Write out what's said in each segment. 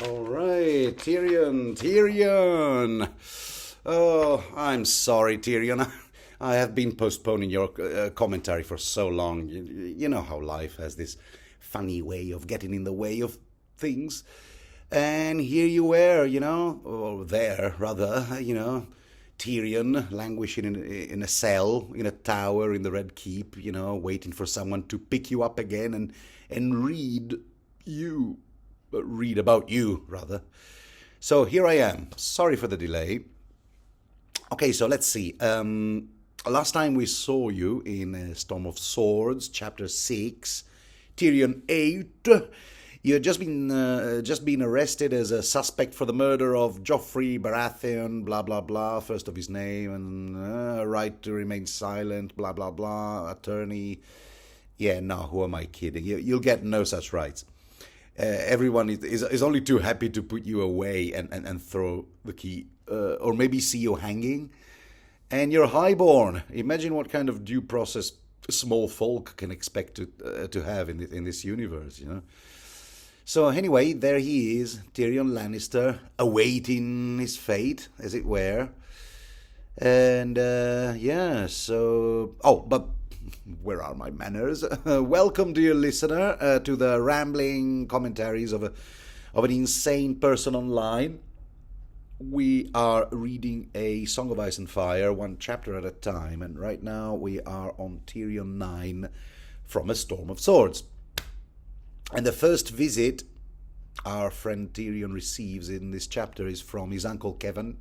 All right, Tyrion. Oh, I'm sorry, Tyrion. I have been postponing your commentary for so long. You know how life has this funny way of getting in the way of things. And here you were, or there, rather, Tyrion languishing in a cell, in a tower in the Red Keep, waiting for someone to pick you up again and read about you, rather. So here I am. Sorry for the delay. Okay, so let's see. Last time we saw you in Storm of Swords, Chapter 6, Tyrion 8. You had just been arrested as a suspect for the murder of Joffrey Baratheon, blah blah blah, first of his name, and right to remain silent, blah blah blah, attorney. Yeah, no, who am I kidding? You'll get no such rights. Everyone is only too happy to put you away and throw the key, or maybe see you hanging. And you're highborn. Imagine what kind of due process small folk can expect to have in this universe, So anyway, there he is, Tyrion Lannister, awaiting his fate, as it were. And yeah, so but where are my manners? Welcome, dear listener, to the rambling commentaries of an insane person online. We are reading A Song of Ice and Fire, one chapter at a time, and right now we are on Tyrion IX from A Storm of Swords. And the first visit our friend Tyrion receives in this chapter is from his uncle Kevin,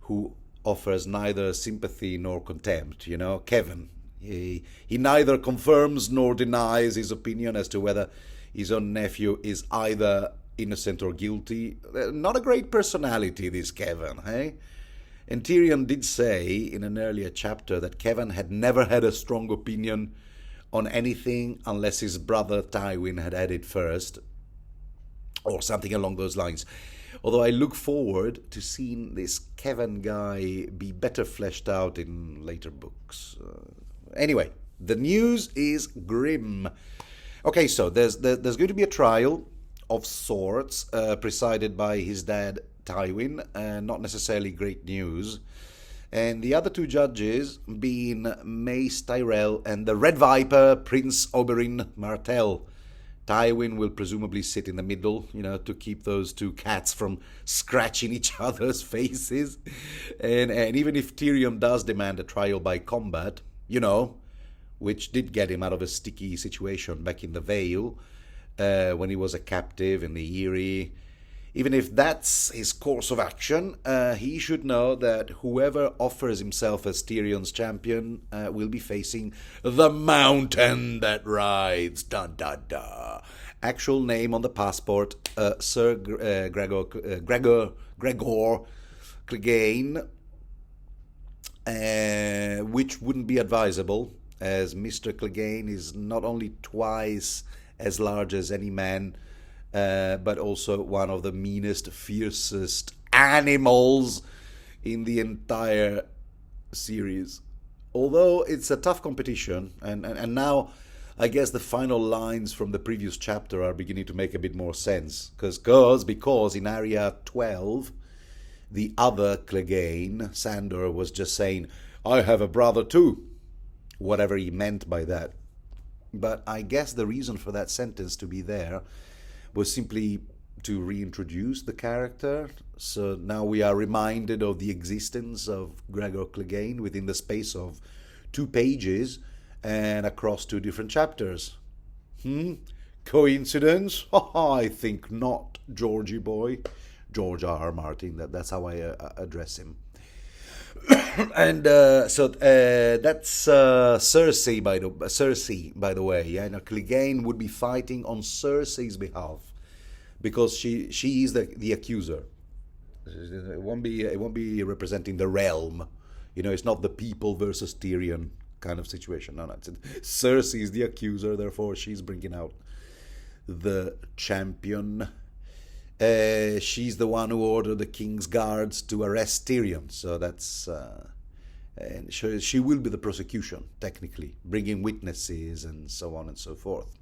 who offers neither sympathy nor contempt. Kevin, he neither confirms nor denies his opinion as to whether his own nephew is either innocent or guilty. Not a great personality, this Kevin, hey? And Tyrion did say in an earlier chapter that Kevin had never had a strong opinion on anything unless his brother Tywin had it first, or something along those lines. Although I look forward to seeing this Kevin guy be better fleshed out in later books. Anyway, the news is grim. Okay, so there's going to be a trial of sorts, presided by his dad Tywin, not necessarily great news. And the other two judges being Mace Tyrell and the Red Viper, Prince Oberyn Martell. Tywin will presumably sit in the middle, to keep those two cats from scratching each other's faces. And even if Tyrion does demand a trial by combat, which did get him out of a sticky situation back in the Vale, when he was a captive in the Eyrie. Even if that's his course of action, he should know that whoever offers himself as Tyrion's champion will be facing the mountain that rides. Dun dun dun. Actual name on the passport: Sir Gregor Clegane, which wouldn't be advisable, as Mr. Clegane is not only twice as large as any man, but also one of the meanest, fiercest animals in the entire series. Although it's a tough competition, and now I guess the final lines from the previous chapter are beginning to make a bit more sense. Because in Area 12, the other Clegane, Sandor, was just saying, "I have a brother too," whatever he meant by that. But I guess the reason for that sentence to be there was simply to reintroduce the character. So now we are reminded of the existence of Gregor Clegane within the space of 2 pages and across 2 different chapters. Coincidence? I think not, Georgie boy. George R. R. Martin, that's how I address him. And so that's Cersei, by the way. Yeah, now Clegane would be fighting on Cersei's behalf because she is the accuser. It won't be representing the realm. It's not the people versus Tyrion kind of situation. No, Cersei is the accuser, therefore she's bringing out the champion. She's the one who ordered the king's guards to arrest Tyrion, so that's and she will be the prosecution, technically, bringing witnesses and so on and so forth.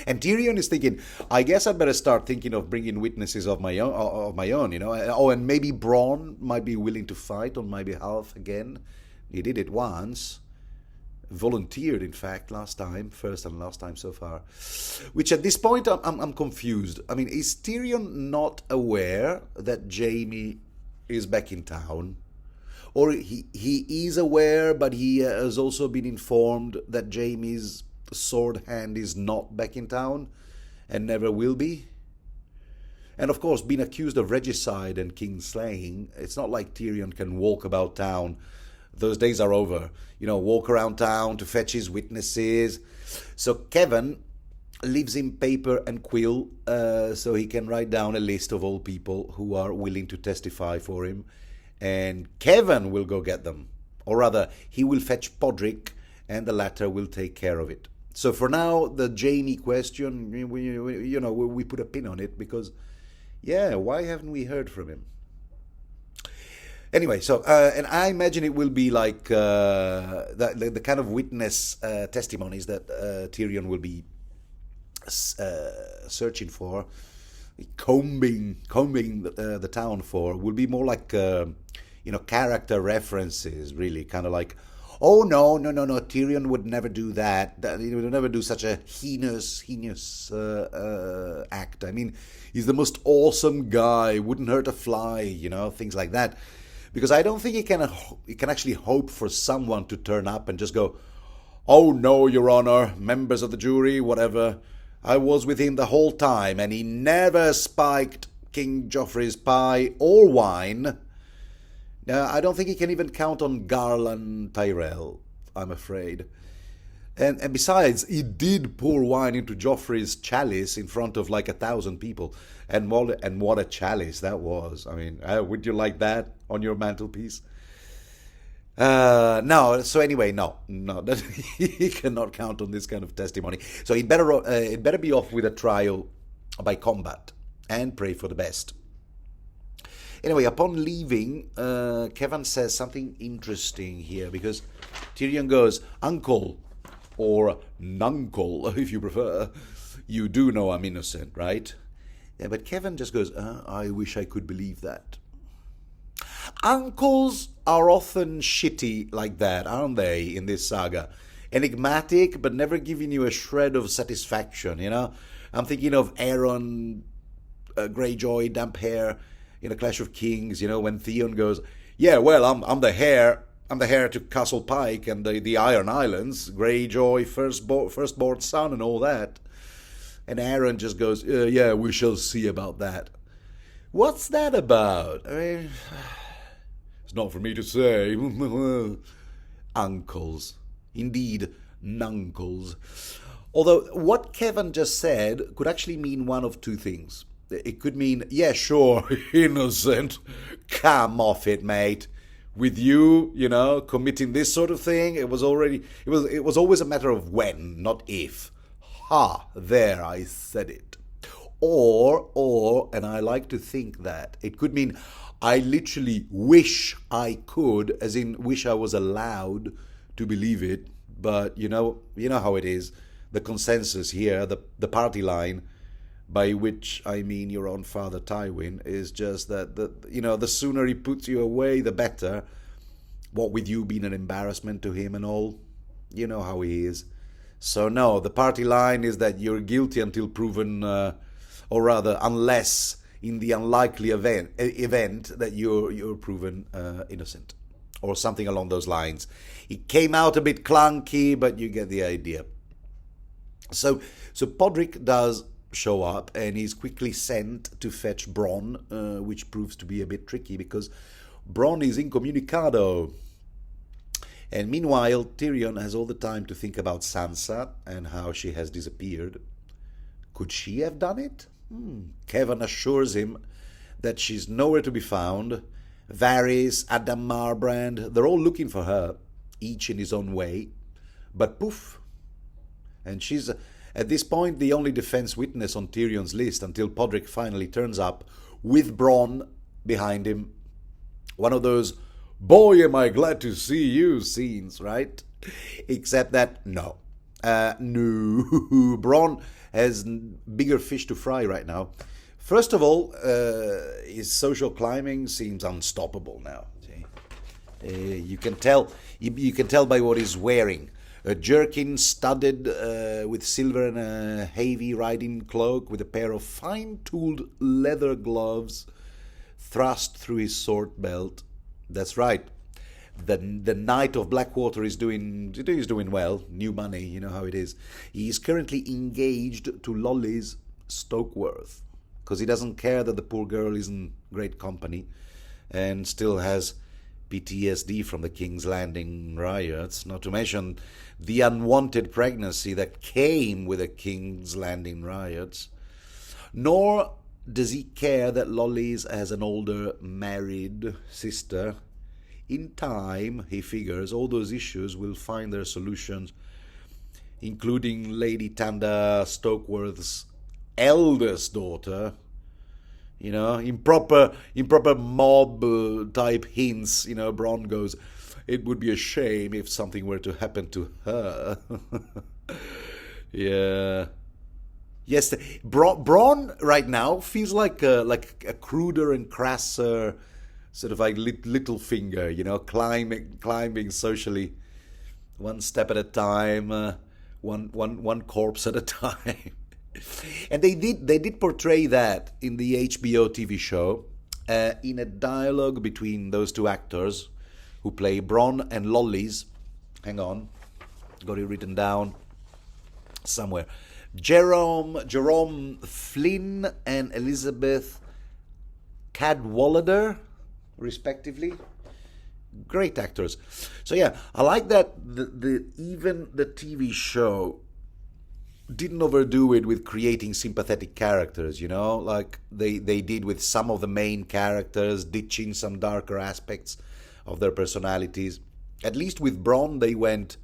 And Tyrion is thinking, I guess I'd better start thinking of bringing witnesses of my own, you know. Oh, and maybe Bronn might be willing to fight on my behalf again. He did it once. Volunteered, in fact, last time, first and last time so far. Which at this point, I'm confused. I mean, is Tyrion not aware that Jaime is back in town? Or he is aware, but he has also been informed that Jaime's sword hand is not back in town and never will be? And of course, being accused of regicide and kingslaying, it's not like Tyrion can walk about town. Those days are over. You know, walk around town to fetch his witnesses. So Kevin leaves him paper and quill so he can write down a list of all people who are willing to testify for him. And Kevin will go get them. Or rather, he will fetch Podrick and the latter will take care of it. So for now, the Jaime question, we put a pin on it because, yeah, why haven't we heard from him? Anyway, so, and I imagine it will be like the kind of witness testimonies that Tyrion will be searching for, combing the town for, will be more like, character references, really, kind of like, oh, no, Tyrion would never do that. He would never do such a heinous act. I mean, he's the most awesome guy, wouldn't hurt a fly, things like that. Because I don't think he can actually hope for someone to turn up and just go, oh, no, Your Honor, members of the jury, whatever. I was with him the whole time, and he never spiked King Joffrey's pie or wine. I don't think he can even count on Garland Tyrell, I'm afraid. And besides, he did pour wine into Joffrey's chalice in front of like 1,000 people. And what a chalice that was. I mean, would you like that on your mantelpiece? No, so anyway, no, he cannot count on this kind of testimony. So it better be off with a trial by combat and pray for the best. Anyway, upon leaving, Kevin says something interesting here because Tyrion goes, Uncle, or Nuncle, if you prefer, you do know I'm innocent, right? Yeah, but Kevin just goes, I wish I could believe that. Uncles are often shitty like that, aren't they, in this saga? Enigmatic, but never giving you a shred of satisfaction, I'm thinking of Aeron Greyjoy, damp hair, in A Clash of Kings, when Theon goes, yeah, well, I'm the heir to Castle Pike and the Iron Islands, Greyjoy, firstborn son and all that. And Aaron just goes, yeah, we shall see about that. What's that about? I mean, it's not for me to say. Uncles. Indeed, nuncles. Although what Kevin just said could actually mean one of two things. It could mean, yeah, sure, innocent. Come off it, mate. With you, committing this sort of thing, it was always a matter of when, not if. Ha, there, I said it. Or, and I like to think that, it could mean I literally wish I could, as in wish I was allowed to believe it, but you know how it is. The consensus here, the party line, by which I mean your own father Tywin, is just that the sooner he puts you away, the better. What with you being an embarrassment to him and all, you know how he is. So no, the party line is that you're guilty until proven, or rather, unless in the unlikely event that you're proven innocent, or something along those lines. It came out a bit clunky, but you get the idea. So Podrick does show up, and he's quickly sent to fetch Bronn, which proves to be a bit tricky because Bronn is incommunicado. And meanwhile, Tyrion has all the time to think about Sansa and how she has disappeared. Could she have done it? Kevin assures him that she's nowhere to be found. Varys, Adam Marbrand, they're all looking for her, each in his own way. But poof. And she's, at this point, the only defense witness on Tyrion's list until Podrick finally turns up with Bronn behind him. One of those, boy, am I glad to see you scenes, right? Except that, no. No, Bronn has bigger fish to fry right now. First of all, his social climbing seems unstoppable now. See? You can tell. You can tell by what he's wearing. A jerkin studded with silver and a heavy riding cloak with a pair of fine-tooled leather gloves thrust through his sword belt. That's right. The Knight of Blackwater is doing well. New money, you know how it is. He is currently engaged to Lolly's Stokeworth because he doesn't care that the poor girl is in great company and still has PTSD from the King's Landing riots, not to mention the unwanted pregnancy that came with the King's Landing riots. Nor does he care that Lolly's has an older married sister. In time, he figures, all those issues will find their solutions, including Lady Tanda Stokeworth's eldest daughter. You know, improper mob type hints. You know, Bronn goes, "It would be a shame if something were to happen to her." Yeah. Yes, Bronn right now feels like a cruder and crasser sort of like little finger, you know, climbing socially, one step at a time, one corpse at a time. And they did portray that in the HBO TV show, in a dialogue between those two actors who play Bronn and Lolly's. Hang on, got it written down somewhere. Jerome Flynn and Elizabeth Cadwallader, respectively. Great actors. So yeah, I like that even the TV show didn't overdo it with creating sympathetic characters, you know, like they did with some of the main characters, ditching some darker aspects of their personalities. At least with Bronn, they went,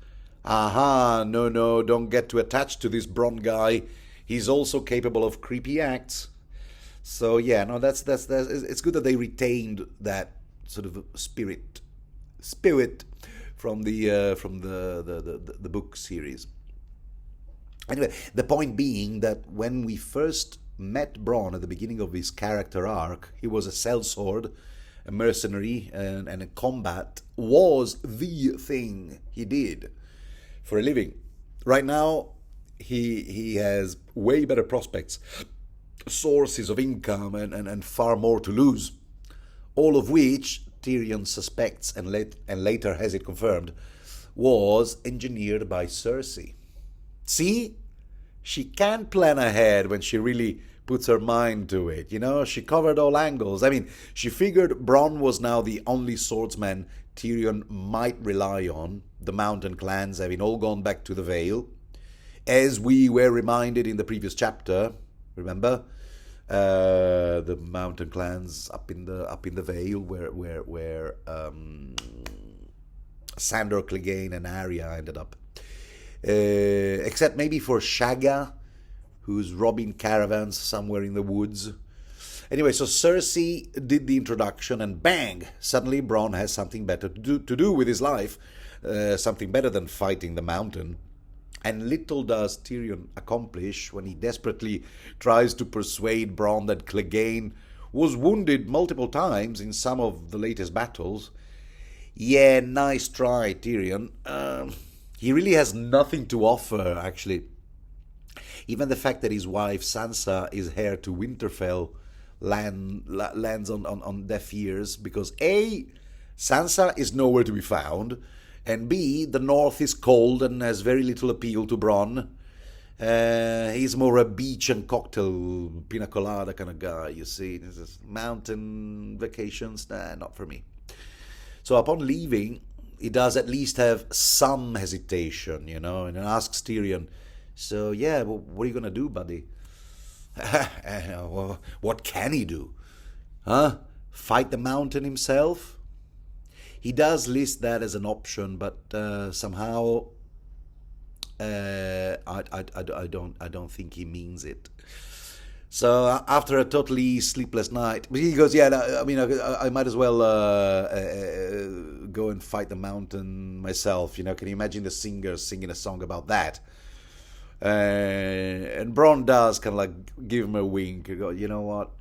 aha, no, don't get too attached to this Bronn guy. He's also capable of creepy acts. So yeah, no, that's it's good that they retained that sort of spirit from the book series. Anyway, the point being that when we first met Bronn at the beginning of his character arc, he was a sellsword, a mercenary, and a combat was the thing he did for a living. Right now, he has way better prospects, sources of income, and far more to lose. All of which Tyrion suspects and later has it confirmed was engineered by Cersei. See? She can plan ahead when she really puts her mind to it. You know, she covered all angles. I mean, she figured Bronn was now the only swordsman Tyrion might rely on, the mountain clans having all gone back to the Vale. As we were reminded in the previous chapter, remember? The mountain clans up in the Vale where Sandor Clegane and Arya ended up. Except maybe for Shagga, who's robbing caravans somewhere in the woods. Anyway, so Cersei did the introduction, and bang! Suddenly Bronn has something better to do with his life, something better than fighting the mountain. And little does Tyrion accomplish when he desperately tries to persuade Bronn that Clegane was wounded multiple times in some of the latest battles. Yeah, nice try, Tyrion. He really has nothing to offer, actually. Even the fact that his wife Sansa is heir to Winterfell lands on deaf ears because A, Sansa is nowhere to be found, and B, the North is cold and has very little appeal to Bronn. He's more a beach and cocktail pina colada kind of guy, you see. This is mountain vacations, nah, not for me. So upon leaving, he does at least have some hesitation, you know, and asks Tyrion, so yeah, well, what are you going to do, buddy? Well, what can he do? Huh? Fight the mountain himself? He does list that as an option, but somehow I don't think he means it. So after a totally sleepless night, he goes, yeah, I mean, I might as well go and fight the mountain myself. You know, can you imagine the singers singing a song about that? And Bronn does kind of like give him a wink. You go, you know what?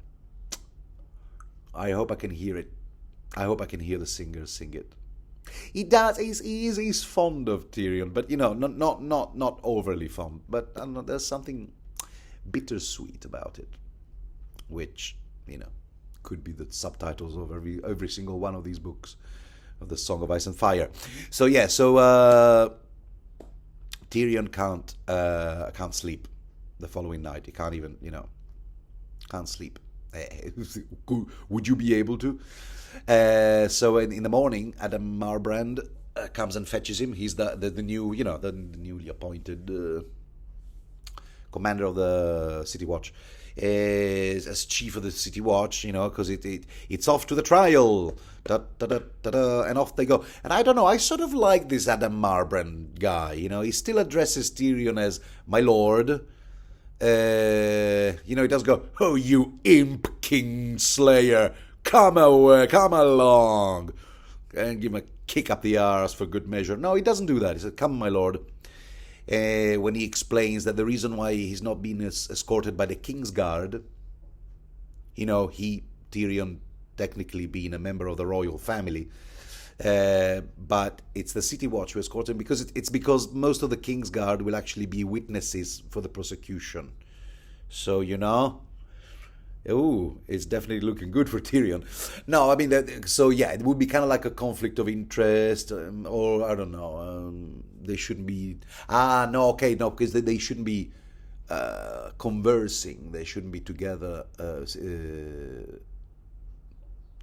I hope I can hear it. I hope I can hear the singer sing it. He does. He's fond of Tyrion, but not overly fond. But I don't know, there's something bittersweet about it, which could be the subtitles of every single one of these books of the Song of Ice and Fire. So Tyrion can't sleep the following night. He can't even can't sleep. Would you be able to? So in the morning, Adam Marbrand comes and fetches him. He's the new the newly appointed commander of the City Watch, as chief of the City Watch, because it's off to the trial, and off they go. And I don't know, I sort of like this Adam Marbrand guy. He still addresses Tyrion as my lord. He does go, "Oh, you imp king slayer, come away, come along," and give him a kick up the arse for good measure. No, he doesn't do that. He said, "Come, my lord." When he explains that the reason why he's not being escorted by the King's Guard, Tyrion technically being a member of the royal family, but it's the City Watch who escort him because most of the King's Guard will actually be witnesses for the prosecution. So it's definitely looking good for Tyrion. No, I mean, it would be kind of like a conflict of interest, or I don't know. They shouldn't be. Because they shouldn't be conversing. They shouldn't be together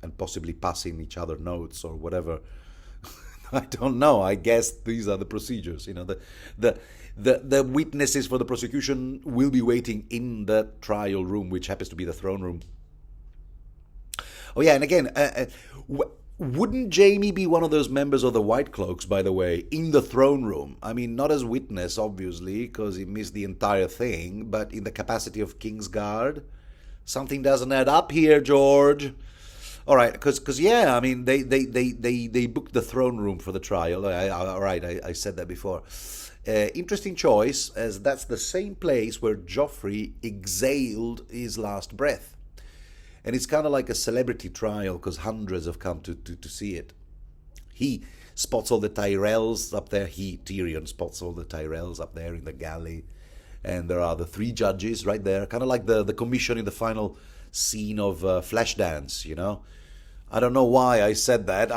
and possibly passing each other notes or whatever. I don't know. I guess these are the procedures. The witnesses for the prosecution will be waiting in the trial room, which happens to be the throne room. Oh yeah, and again, wouldn't Jaime be one of those members of the White Cloaks, by the way, in the throne room? I mean, not as witness, obviously, because he missed the entire thing, but in the capacity of King's Guard. Something doesn't add up here, George. All right, because I mean, they booked the throne room for the trial. I said that before. Interesting choice, as that's the same place where Joffrey exhaled his last breath. And it's kind of like a celebrity trial, because hundreds have come to see it. He spots all the Tyrells up there. Tyrion spots all the Tyrells up there in the galley. And there are the three judges right there, kind of like the commission in the final scene of Flashdance, I don't know why I said that.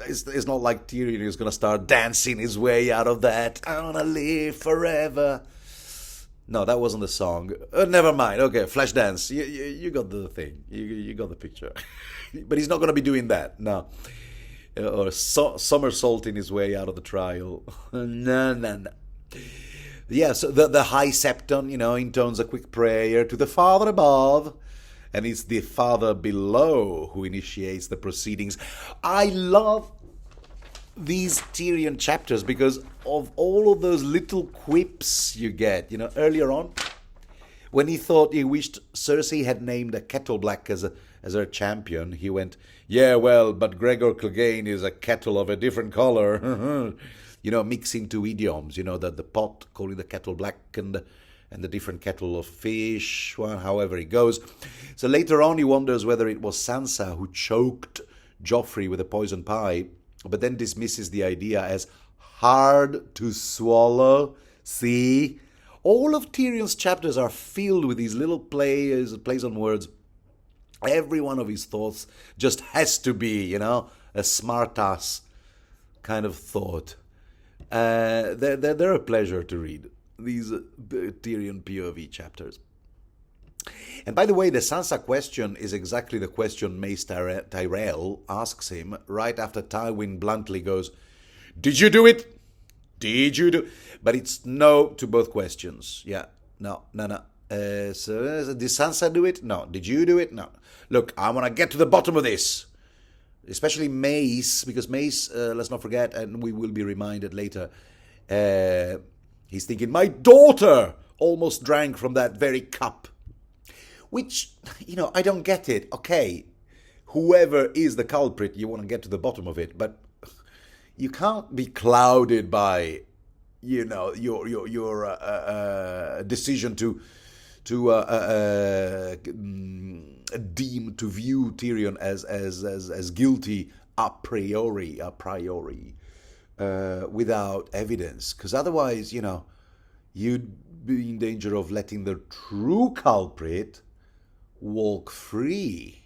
It's not like Tyrion is going to start dancing his way out of that. I want to live forever. No, that wasn't the song. Never mind. Okay, Flashdance. You got the thing. You got the picture. But he's not going to be doing that. No. Or somersaulting his way out of the trial. No. Yeah, so the High Septon, intones a quick prayer to the Father above. And it's the Father below who initiates the proceedings. I love these Tyrion chapters because of all of those little quips you get. Earlier on, when he thought he wished Cersei had named a Kettle Black as her champion, he went, "Yeah, well, but Gregor Clegane is a kettle of a different color." Mixing two idioms. The pot calling the kettle black and the different kettle of fish, however it goes. So later on he wonders whether it was Sansa who choked Joffrey with a poison pie, but then dismisses the idea as hard to swallow. See? All of Tyrion's chapters are filled with these little plays on words. Every one of his thoughts just has to be, a smart-ass kind of thought. They're a pleasure to read, these Tyrion POV chapters. And by the way, the Sansa question is exactly the question Mace Tyrell asks him right after Tywin bluntly goes, "Did you do it? Did you do?" But it's no to both questions. Yeah, no. So did Sansa do it? No. Did you do it? No. Look, I want to get to the bottom of this. Especially Mace, because Mace, let's not forget, and we will be reminded later, he's thinking, my daughter almost drank from that very cup. Which, I don't get it. Okay, whoever is the culprit, you want to get to the bottom of it, but you can't be clouded by your decision to deem to view Tyrion as guilty a priori without evidence, because otherwise, you'd be in danger of letting the true culprit walk free,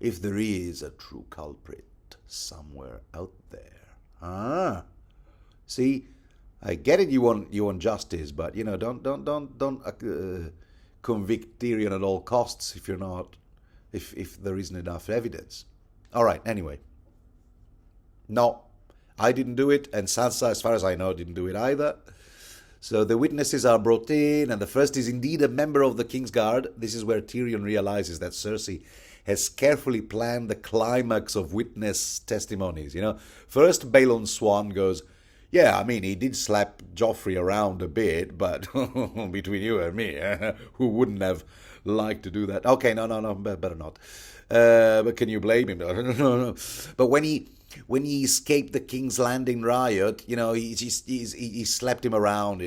if there is a true culprit somewhere out there. See, I get it. You want justice, but don't convict Tyrion at all costs if there isn't enough evidence. All right. Anyway, no, I didn't do it, and Sansa, as far as I know, didn't do it either. So the witnesses are brought in, and the first is indeed a member of the King's Guard. This is where Tyrion realizes that Cersei has carefully planned the climax of witness testimonies. First Balon Swan goes, yeah, I mean, he did slap Joffrey around a bit, but between you and me, who wouldn't have liked to do that? Okay, no, better not. But can you blame him? No. But when he escaped the King's Landing riot, he slapped him around,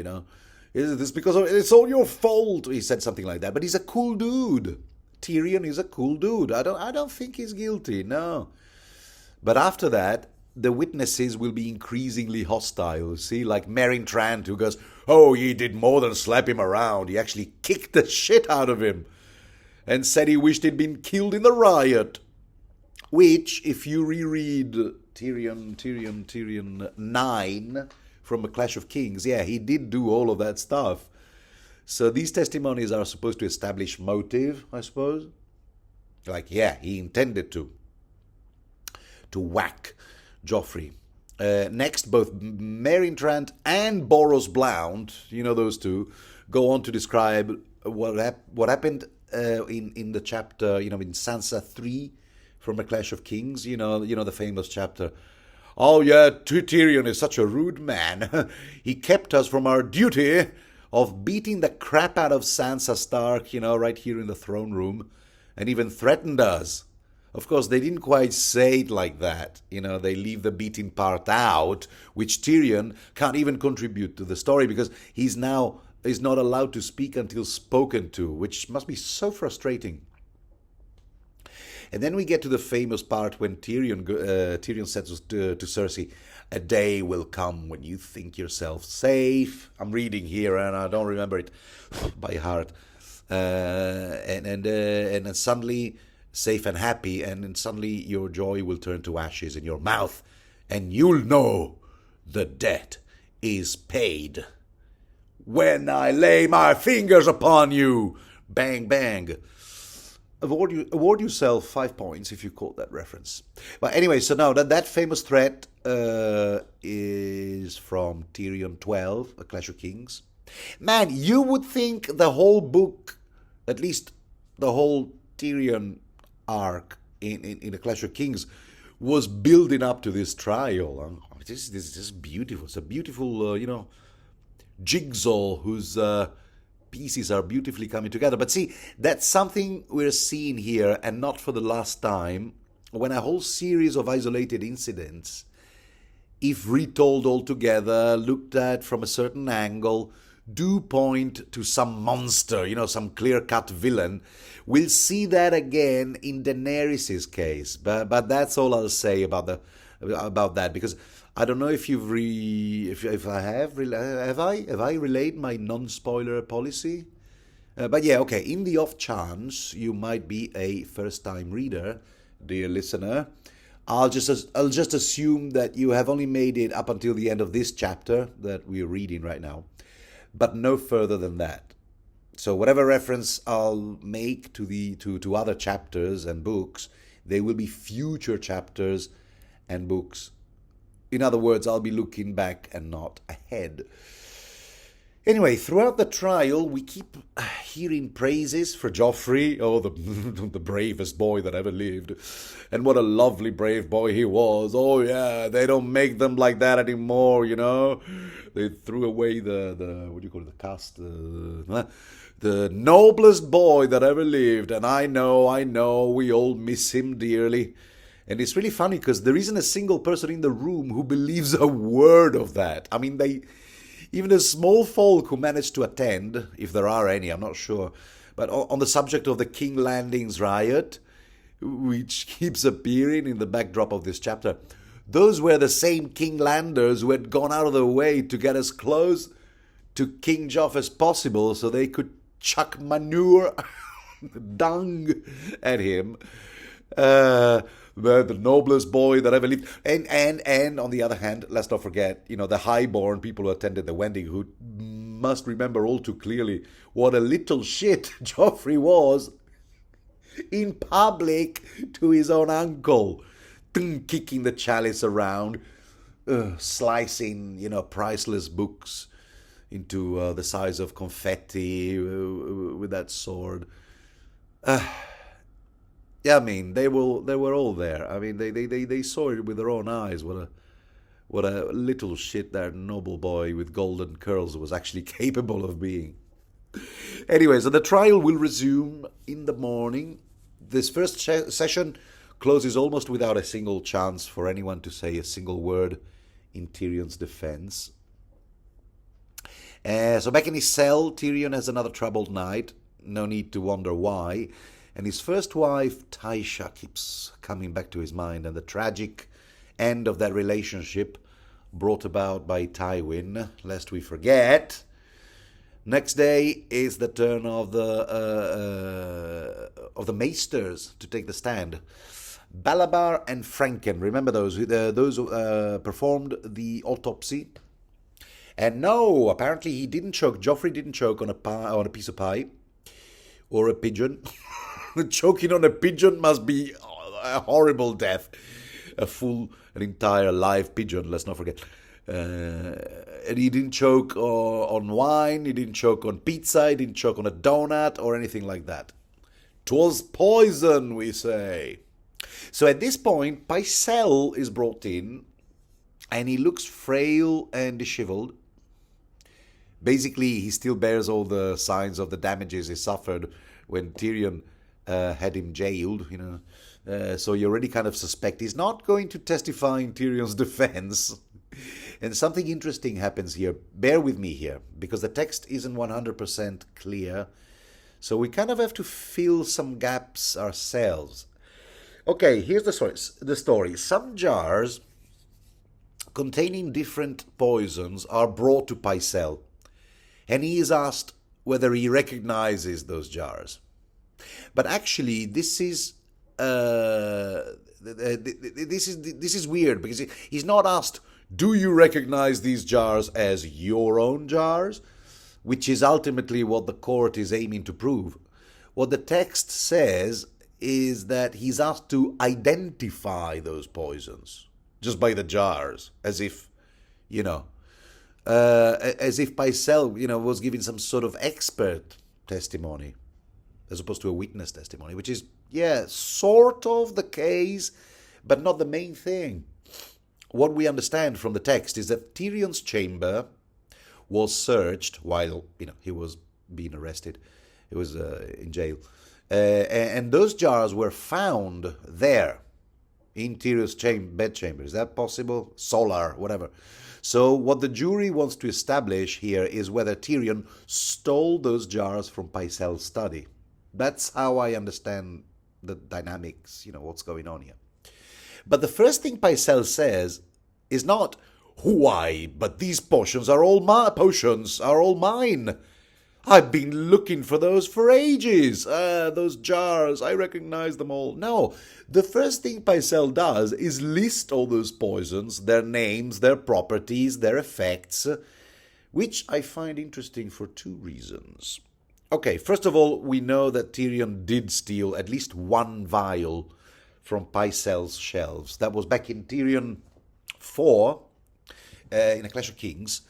Is this because it's all your fault? He said something like that. But he's a cool dude. Tyrion is a cool dude. I don't think he's guilty, no. But after that, the witnesses will be increasingly hostile. See, like Meryn Trant, who goes, oh, he did more than slap him around. He actually kicked the shit out of him and said he wished he'd been killed in the riot. Which, if you reread Tyrion IX from A Clash of Kings, yeah, he did do all of that stuff. So these testimonies are supposed to establish motive, I suppose. Like, yeah, he intended to whack Joffrey. Next, both Meryn Trant and Boros Blount, those two, go on to describe what happened in the chapter, in Sansa 3 from A Clash of Kings, the famous chapter. Oh yeah, Tyrion is such a rude man. He kept us from our duty of beating the crap out of Sansa Stark, right here in the throne room, and even threatened us. Of course, they didn't quite say it like that. They leave the beating part out, which Tyrion can't even contribute to the story because he's not allowed to speak until spoken to, which must be so frustrating. And then we get to the famous part when Tyrion says to Cersei, a day will come when you think yourself safe. I'm reading here and I don't remember it by heart. And then suddenly, safe and happy, and then suddenly your joy will turn to ashes in your mouth, and you'll know the debt is paid. When I lay my fingers upon you, bang, bang. Award yourself 5 points if you caught that reference. But anyway, so now that famous threat is from Tyrion 12, A Clash of Kings. Man, you would think the whole book, at least the whole Tyrion arc in A Clash of Kings, was building up to this trial. This is beautiful. It's a beautiful, jigsaw whose pieces are beautifully coming together. But see, that's something we're seeing here, and not for the last time, when a whole series of isolated incidents, if retold all together, looked at from a certain angle, do point to some monster, some clear-cut villain. We'll see that again in Daenerys' case, but that's all I'll say about that, because I don't know if if I have I relayed my non-spoiler policy, but yeah, okay. In the off chance you might be a first-time reader, dear listener, I'll just assume that you have only made it up until the end of this chapter that we're reading right now, but no further than that. So whatever reference I'll make to other chapters and books, they will be future chapters and books. In other words, I'll be looking back and not ahead. Anyway, throughout the trial, we keep hearing praises for Joffrey. Oh, the bravest boy that ever lived. And what a lovely brave boy he was. Oh, yeah, they don't make them like that anymore, They threw away the what do you call it, the cast, the noblest boy that ever lived. And I know, we all miss him dearly. And it's really funny because there isn't a single person in the room who believes a word of that. I mean, Even the small folk who managed to attend, if there are any, I'm not sure, but on the subject of the King Landings riot, which keeps appearing in the backdrop of this chapter, those were the same King Landers who had gone out of their way to get as close to King Joff as possible so they could chuck manure, dung at him. The noblest boy that ever lived. And on the other hand, let's not forget, the highborn people who attended the wedding, who must remember all too clearly what a little shit Joffrey was in public to his own uncle, kicking the chalice around, slicing, priceless books into the size of confetti with that sword. Yeah, I mean, they were all there. I mean, they saw it with their own eyes. What a little shit that noble boy with golden curls was actually capable of being. Anyway, so the trial will resume in the morning. This first session closes almost without a single chance for anyone to say a single word in Tyrion's defense. So back in his cell, Tyrion has another troubled night. No need to wonder why. And his first wife, Tysha, keeps coming back to his mind, and the tragic end of that relationship brought about by Tywin, lest we forget. Next day is the turn of the maesters to take the stand. Balabar and Franken, remember those who performed the autopsy? And no, apparently he didn't choke. Joffrey didn't choke on a piece of pie or a pigeon. Choking on a pigeon must be a horrible death. An entire live pigeon, let's not forget. And he didn't choke on wine, he didn't choke on pizza, he didn't choke on a donut or anything like that. 'Twas poison, we say. So at this point, Pycelle is brought in, and he looks frail and disheveled. Basically, he still bears all the signs of the damages he suffered when Tyrion had him jailed, so you already kind of suspect he's not going to testify in Tyrion's defense. And something interesting happens here. Bear with me here, because the text isn't 100% clear, so we kind of have to fill some gaps ourselves. Okay, here's the story. Some jars containing different poisons are brought to Pycelle, and he is asked whether he recognizes those jars. But actually, this is weird, because he's not asked, do you recognize these jars as your own jars? Which is ultimately what the court is aiming to prove. What the text says is that he's asked to identify those poisons just by the jars, as if Pycelle, was giving some sort of expert testimony, as opposed to a witness testimony, which is, sort of the case, but not the main thing. What we understand from the text is that Tyrion's chamber was searched while, he was being arrested. He was in jail. And those jars were found there, in Tyrion's bedchamber. Is that possible? Solar, whatever. So what the jury wants to establish here is whether Tyrion stole those jars from Pycelle's study. That's how I understand the dynamics, what's going on here. But the first thing Pycelle says is not, why, but these potions are all mine. I've been looking for those for ages. Those jars, I recognize them all. No, the first thing Pycelle does is list all those poisons, their names, their properties, their effects, which I find interesting for two reasons. Okay, first of all, we know that Tyrion did steal at least one vial from Pycelle's shelves. That was back in Tyrion 4, in A Clash of Kings.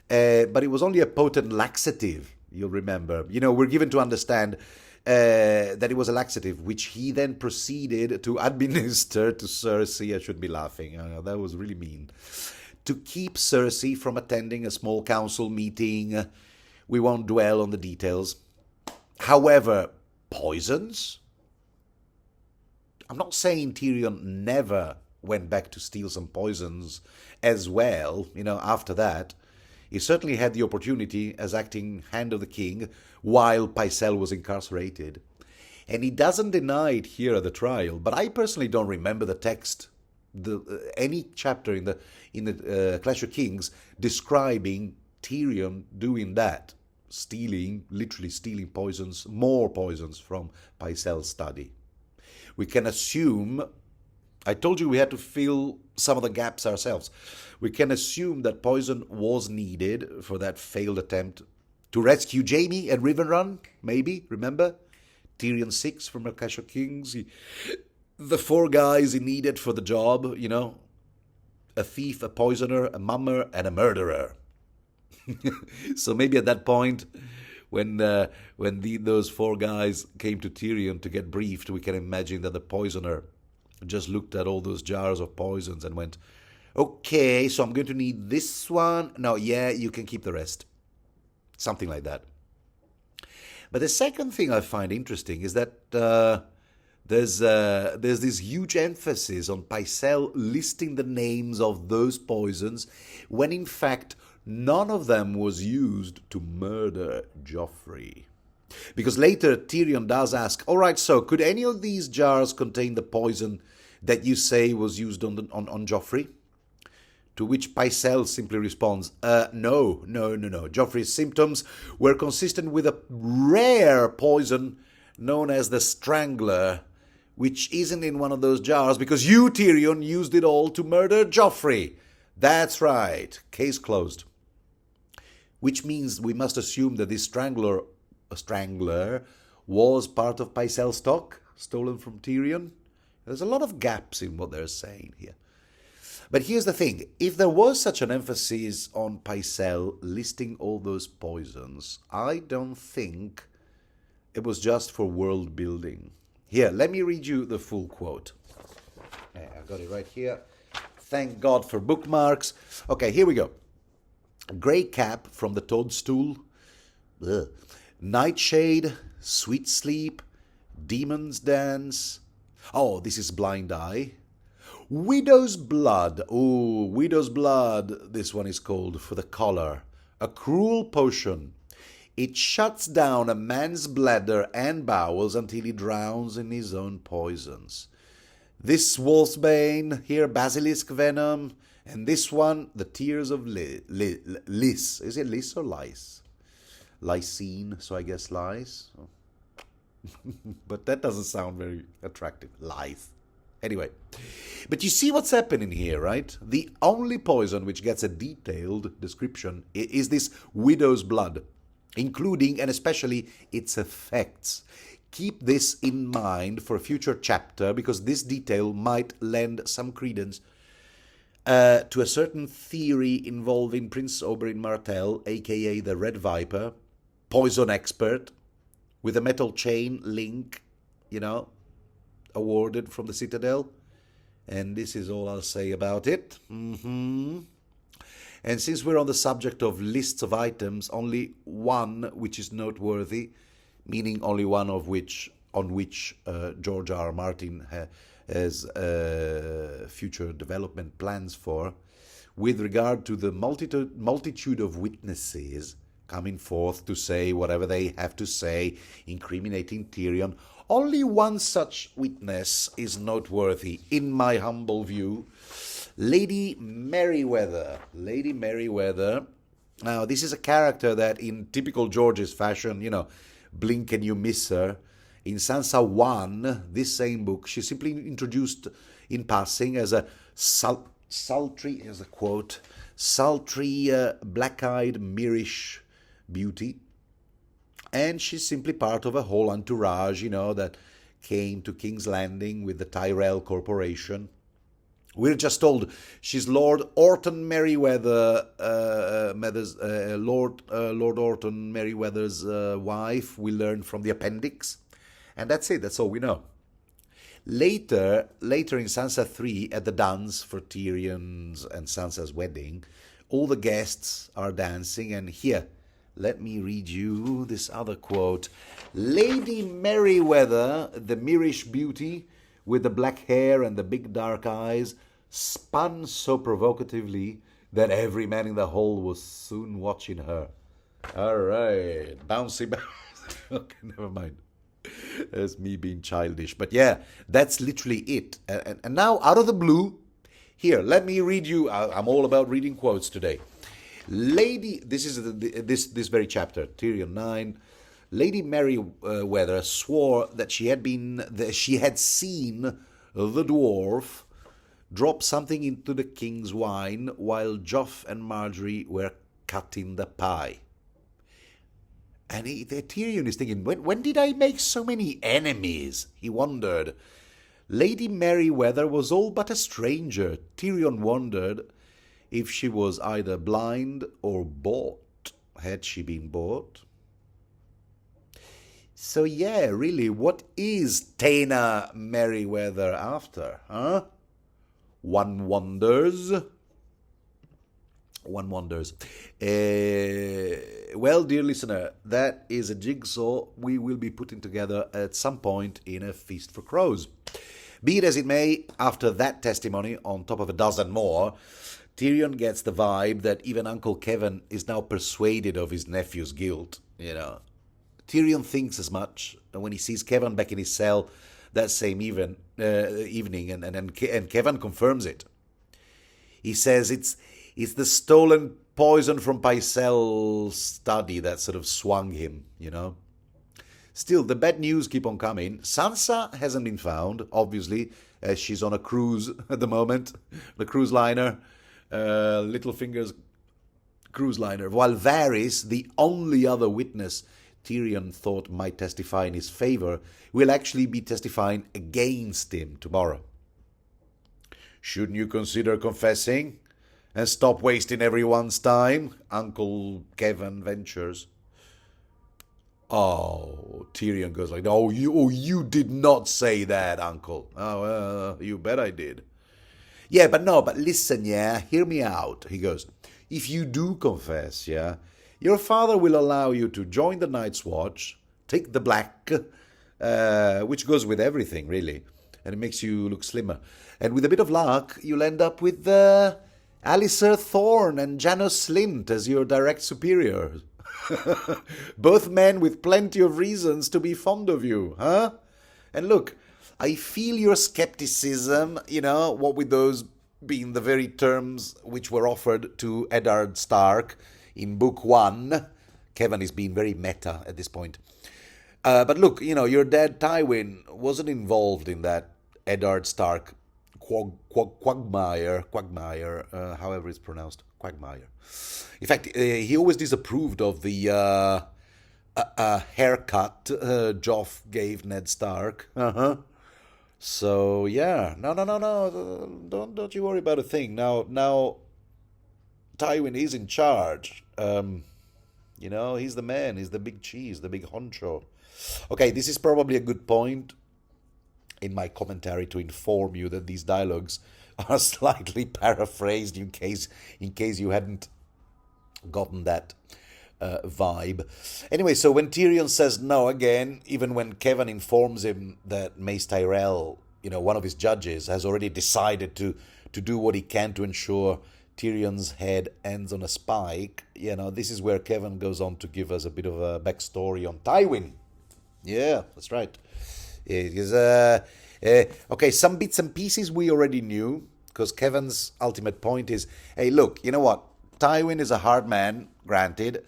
But it was only a potent laxative, you'll remember. We're given to understand that it was a laxative, which he then proceeded to administer to Cersei. I should be laughing. That was really mean. To keep Cersei from attending a small council meeting. We won't dwell on the details. However, poisons? I'm not saying Tyrion never went back to steal some poisons as well, after that. He certainly had the opportunity as acting hand of the king while Pycelle was incarcerated. And he doesn't deny it here at the trial, but I personally don't remember the text, any chapter in the Clash of Kings describing Tyrion doing that, literally stealing poisons, more poisons from Pycelle's study. We can assume, I told you we had to fill some of the gaps ourselves. We can assume that poison was needed for that failed attempt to rescue Jaime at Riverrun, maybe, remember? Tyrion VI from the Clash of Kings. The 4 guys he needed for the job, a thief, a poisoner, a mummer, and a murderer. So maybe at that point, when those 4 guys came to Tyrion to get briefed, we can imagine that the poisoner just looked at all those jars of poisons and went, okay, so I'm going to need this one. No, yeah, you can keep the rest. Something like that. But the second thing I find interesting is that there's this huge emphasis on Pycelle listing the names of those poisons when in fact none of them was used to murder Joffrey. Because later Tyrion does ask, all right, so could any of these jars contain the poison that you say was used on Joffrey? To which Pycelle simply responds, no. Joffrey's symptoms were consistent with a rare poison known as the Strangler, which isn't in one of those jars because you, Tyrion, used it all to murder Joffrey. That's right. Case closed. Which means we must assume that this Strangler was part of Pycelle's stock, stolen from Tyrion. There's a lot of gaps in what they're saying here. But here's the thing, if there was such an emphasis on Pycelle listing all those poisons, I don't think it was just for world building. Here, let me read you the full quote. I've got it right here. Thank God for bookmarks. Okay, here we go. Grey cap from the toadstool. Ugh. Nightshade, sweet sleep, demon's dance. Oh, this is blind eye. Widow's blood. Oh, widow's blood, this one is called, for the collar. A cruel potion. It shuts down a man's bladder and bowels until he drowns in his own poisons. This wolfsbane, here basilisk venom, and this one, the tears of Lys. Is it Lys or lice? Lysine, so I guess lice. Oh. But that doesn't sound very attractive. Lice. Anyway, but you see what's happening here, right? The only poison which gets a detailed description is this widow's blood, including and especially its effects. Keep this in mind for a future chapter because this detail might lend some credence to a certain theory involving Prince Oberyn Martell, aka the Red Viper, poison expert, with a metal chain link, awarded from the Citadel. And this is all I'll say about it. And since we're on the subject of lists of items, only one which is noteworthy, meaning only one on which George R. R. Martin has future development plans for, with regard to the multitude of witnesses coming forth to say whatever they have to say, incriminating Tyrion. Only one such witness is noteworthy, in my humble view. Lady Merryweather. Lady Merryweather. Now, this is a character that, in typical George's fashion, blink and you miss her. In Sansa 1, this same book, she's simply introduced in passing as a sultry, here's a quote, sultry, black-eyed, Mirish beauty. And she's simply part of a whole entourage, that came to King's Landing with the Tyrell Corporation. We're just told she's Lord Orton Merryweather, Lord Orton Merryweather's wife. We learn from the appendix. And that's it. That's all we know. Later in Sansa 3, at the dance for Tyrion's and Sansa's wedding, all the guests are dancing. And here, let me read you this other quote. Lady Merryweather, the Mirish beauty, with the black hair and the big dark eyes, spun so provocatively, that every man in the hall was soon watching her. All right, bouncy bouncy. Okay, never mind. That's me being childish. But yeah, that's literally it. And now, out of the blue, here, let me read you. I'm all about reading quotes today. This is this very chapter, Tyrion IX. Lady Meriwether swore that she had seen the dwarf drop something into the king's wine while Joff and Marjorie were cutting the pie. And Tyrion is thinking, when did I make so many enemies? He wondered. Lady Meriwether was all but a stranger. Tyrion wondered if she was either blind or bought. Had she been bought? So yeah, really, what is Taena Meriwether after, huh? One wonders. One wonders. Well, dear listener, that is a jigsaw we will be putting together at some point in a Feast for Crows. Be it as it may, after that testimony, on top of a dozen more, Tyrion gets the vibe that even Uncle Kevin is now persuaded of his nephew's guilt, you know. Tyrion thinks as much when he sees Kevin back in his cell that same evening, and Kevin confirms it. He says it's the stolen poison from Pycelle's study that sort of swung him, you know. Still, the bad news keep on coming. Sansa hasn't been found, obviously, as she's on a cruise at the moment, the cruise liner, Littlefinger's cruise liner, while Varys, the only other witness Tyrion thought might testify in his favor, will actually be testifying against him tomorrow. Shouldn't you consider confessing and stop wasting everyone's time? Uncle Kevin ventures. Oh, Tyrion goes like, you did not say that, Uncle. Oh, well, you bet I did. Yeah, but listen, yeah, hear me out. He goes, if you do confess, yeah, your father will allow you to join the Night's Watch, take the black, which goes with everything, really, and it makes you look slimmer. And with a bit of luck, you'll end up with Alistair Thorne and Janos Slynt as your direct superiors. Both men with plenty of reasons to be fond of you, huh? And look, I feel your skepticism, you know, what with those being the very terms which were offered to Eddard Stark in Book 1. Kevin is being very meta at this point. But look, you know, your dad Tywin wasn't involved in that Eddard Stark quagmire, however it's pronounced, quagmire. In fact, he always disapproved of the haircut Joff gave Ned Stark. So yeah, no, don't you worry about a thing. Now, Tywin is in charge. You know, he's the man. He's the big cheese, the big honcho. Okay, this is probably a good point in my commentary to inform you that these dialogues are slightly paraphrased in case you hadn't gotten that vibe. Anyway, so when Tyrion says no again, even when Kevin informs him that Mace Tyrell, you know, one of his judges, has already decided to do what he can to ensure Tyrion's head ends on a spike, you know, this is where Kevin goes on to give us a bit of a backstory on Tywin. Yeah, that's right. It is, okay, some bits and pieces we already knew, because Kevin's ultimate point is, hey, look, you know what? Tywin is a hard man, granted,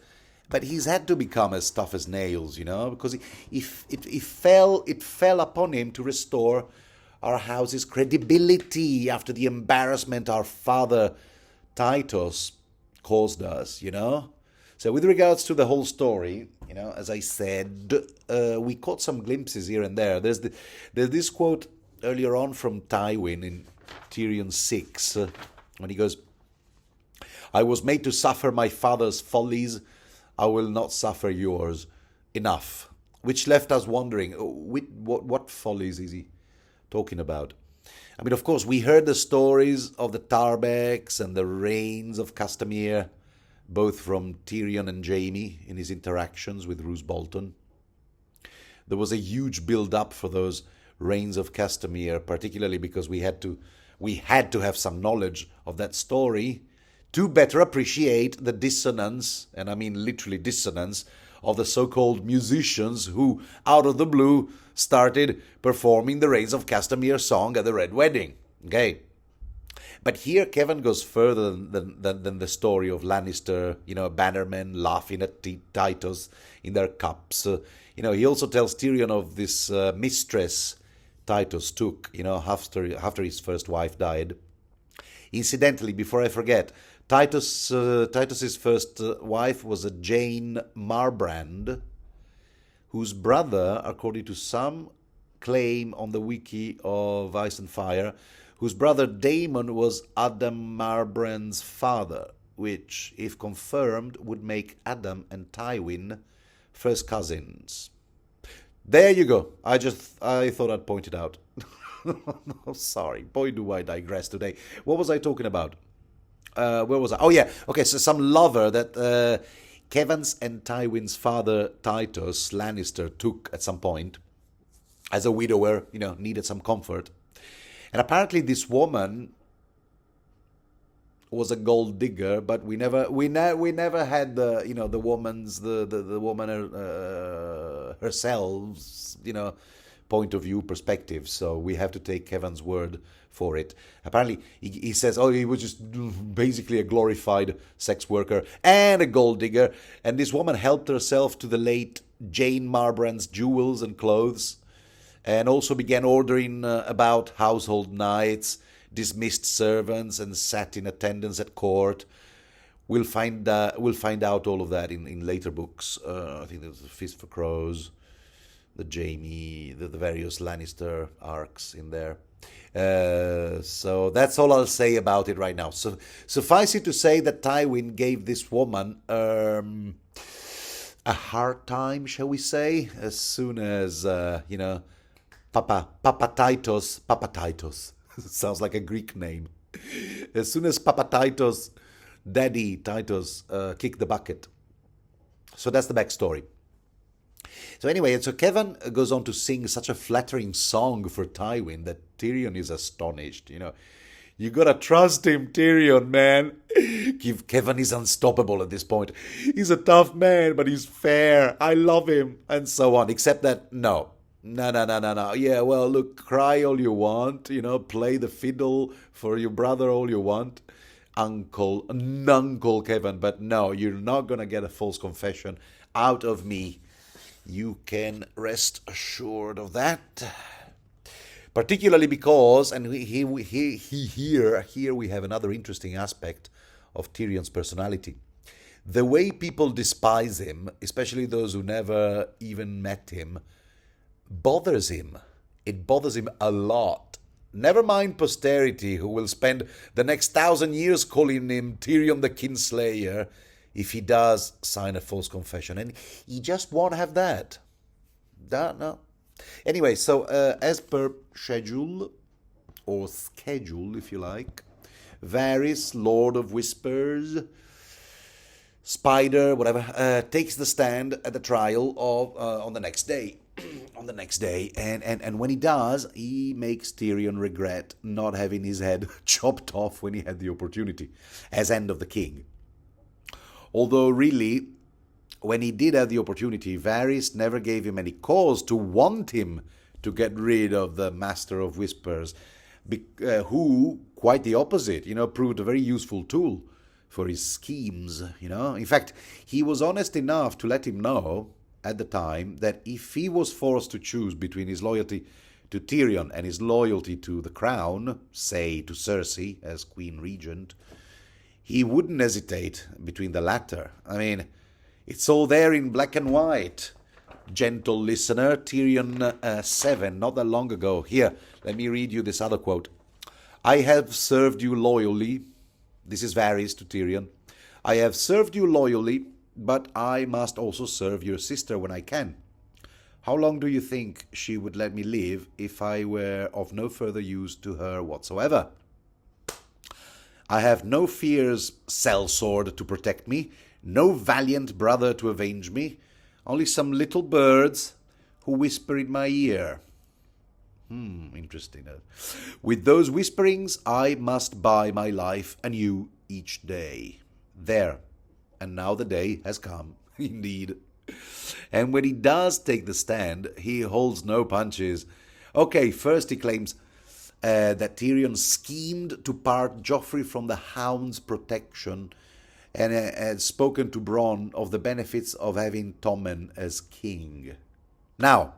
but he's had to become as tough as nails, you know, because it fell upon him to restore our house's credibility after the embarrassment our father Titus caused us, you know. So with regards to the whole story, you know, as I said, we caught some glimpses here and there. There's this quote earlier on from Tywin in Tyrion VI, when he goes, I was made to suffer my father's follies, I will not suffer yours. Enough. Which left us wondering, what follies is he talking about? I mean, of course, we heard the stories of the Tarbecks and the reigns of Castamere, both from Tyrion and Jaime in his interactions with Roose Bolton. There was a huge build-up for those reigns of Castamere, particularly because we had to have some knowledge of that story to better appreciate the dissonance, and I mean literally dissonance, of the so-called musicians who, out of the blue, started performing the Rains of Castamere song at the Red Wedding. Okay. But here Kevin goes further than the story of Lannister, bannermen laughing at Titus in their cups. He also tells Tyrion of this mistress Titus took, after his first wife died. Incidentally, before I forget, Titus's first wife was a Jane Marbrand, whose brother, according to some claim on the wiki of Ice and Fire, whose brother Daemon was Adam Marbrand's father, which, if confirmed, would make Adam and Tywin first cousins. There you go. I thought I'd point it out. Sorry, boy do I digress today. What was I talking about? Where was I? Oh yeah, okay, so some lover that Kevan's and Tywin's father Titus Lannister took at some point as a widower, needed some comfort. And apparently this woman was a gold digger, but we never had the woman herself, point of view perspective. So we have to take Kevin's word for it. Apparently he says, he was just basically a glorified sex worker and a gold digger, and this woman helped herself to the late Jane Marbrand's jewels and clothes, and also began ordering about household nights, dismissed servants, and sat in attendance at court. We'll find out all of that in later books. I think there's the Feast for Crows, the Jaime, the various Lannister arcs in there. So that's all I'll say about it right now. So suffice it to say that Tywin gave this woman a hard time, shall we say, as soon as Papa Titus sounds like a Greek name. As soon as Papa Titus, Daddy Titus, kicked the bucket. So that's the backstory. So anyway, so Kevin goes on to sing such a flattering song for Tywin that Tyrion is astonished. You gotta trust him, Tyrion, man. Kevin is unstoppable at this point. He's a tough man, but he's fair. I love him, and so on. Except that, no. Yeah, well, look, cry all you want, play the fiddle for your brother all you want, Uncle Kevin, but no, you're not gonna get a false confession out of me. You can rest assured of that. Particularly because, and here we have another interesting aspect of Tyrion's personality. The way people despise him, especially those who never even met him, bothers him. It bothers him a lot. Never mind posterity, who will spend the next 1,000 years calling him Tyrion the Kinslayer if he does sign a false confession. And he just won't have that. No. Anyway, so as per schedule, or schedule if you like, Varys, Lord of Whispers, Spider, whatever, takes the stand at the trial of on the next day. And when he does, he makes Tyrion regret not having his head chopped off when he had the opportunity, as End of the King. Although really, when he did have the opportunity, Varys never gave him any cause to want him to get rid of the Master of Whispers, who, quite the opposite, proved a very useful tool for his schemes, In fact, he was honest enough to let him know at the time that if he was forced to choose between his loyalty to Tyrion and his loyalty to the crown, say to Cersei as Queen Regent, he wouldn't hesitate between the latter. I mean, it's all there in black and white. Gentle listener, Tyrion 7, not that long ago. Here, let me read you this other quote. I have served you loyally. This is Varys to Tyrion. I have served you loyally, but I must also serve your sister when I can. How long do you think she would let me live if I were of no further use to her whatsoever? I have no fierce sellsword to protect me, no valiant brother to avenge me, only some little birds who whisper in my ear. Interesting. With those whisperings, I must buy my life anew each day. There. And now the day has come, indeed. And when he does take the stand, he holds no punches. Okay, first he claims that Tyrion schemed to part Joffrey from the Hound's protection and had spoken to Bronn of the benefits of having Tommen as king. Now,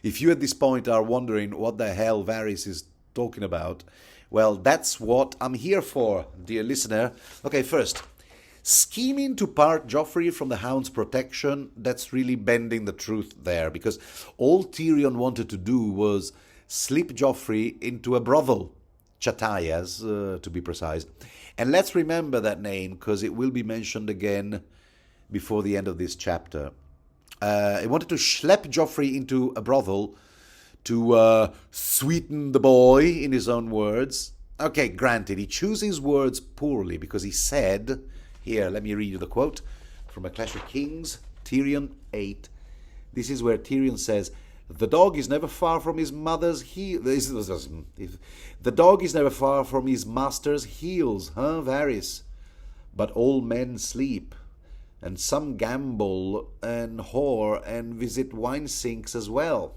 if you at this point are wondering what the hell Varys is talking about, well, that's what I'm here for, dear listener. Okay, first, scheming to part Joffrey from the Hound's protection, that's really bending the truth there, because all Tyrion wanted to do was slip Joffrey into a brothel, Chataya's, to be precise. And let's remember that name, because it will be mentioned again before the end of this chapter. He wanted to schlep Joffrey into a brothel to sweeten the boy, in his own words. Okay, granted, he chose his words poorly, because he said... Here, let me read you the quote from A Clash of Kings, Tyrion 8. This is where Tyrion says, "The dog is never far from his mother's heel." The dog is never far from his master's heels, huh, Varys? But all men sleep, and some gamble and whore and visit wine sinks as well.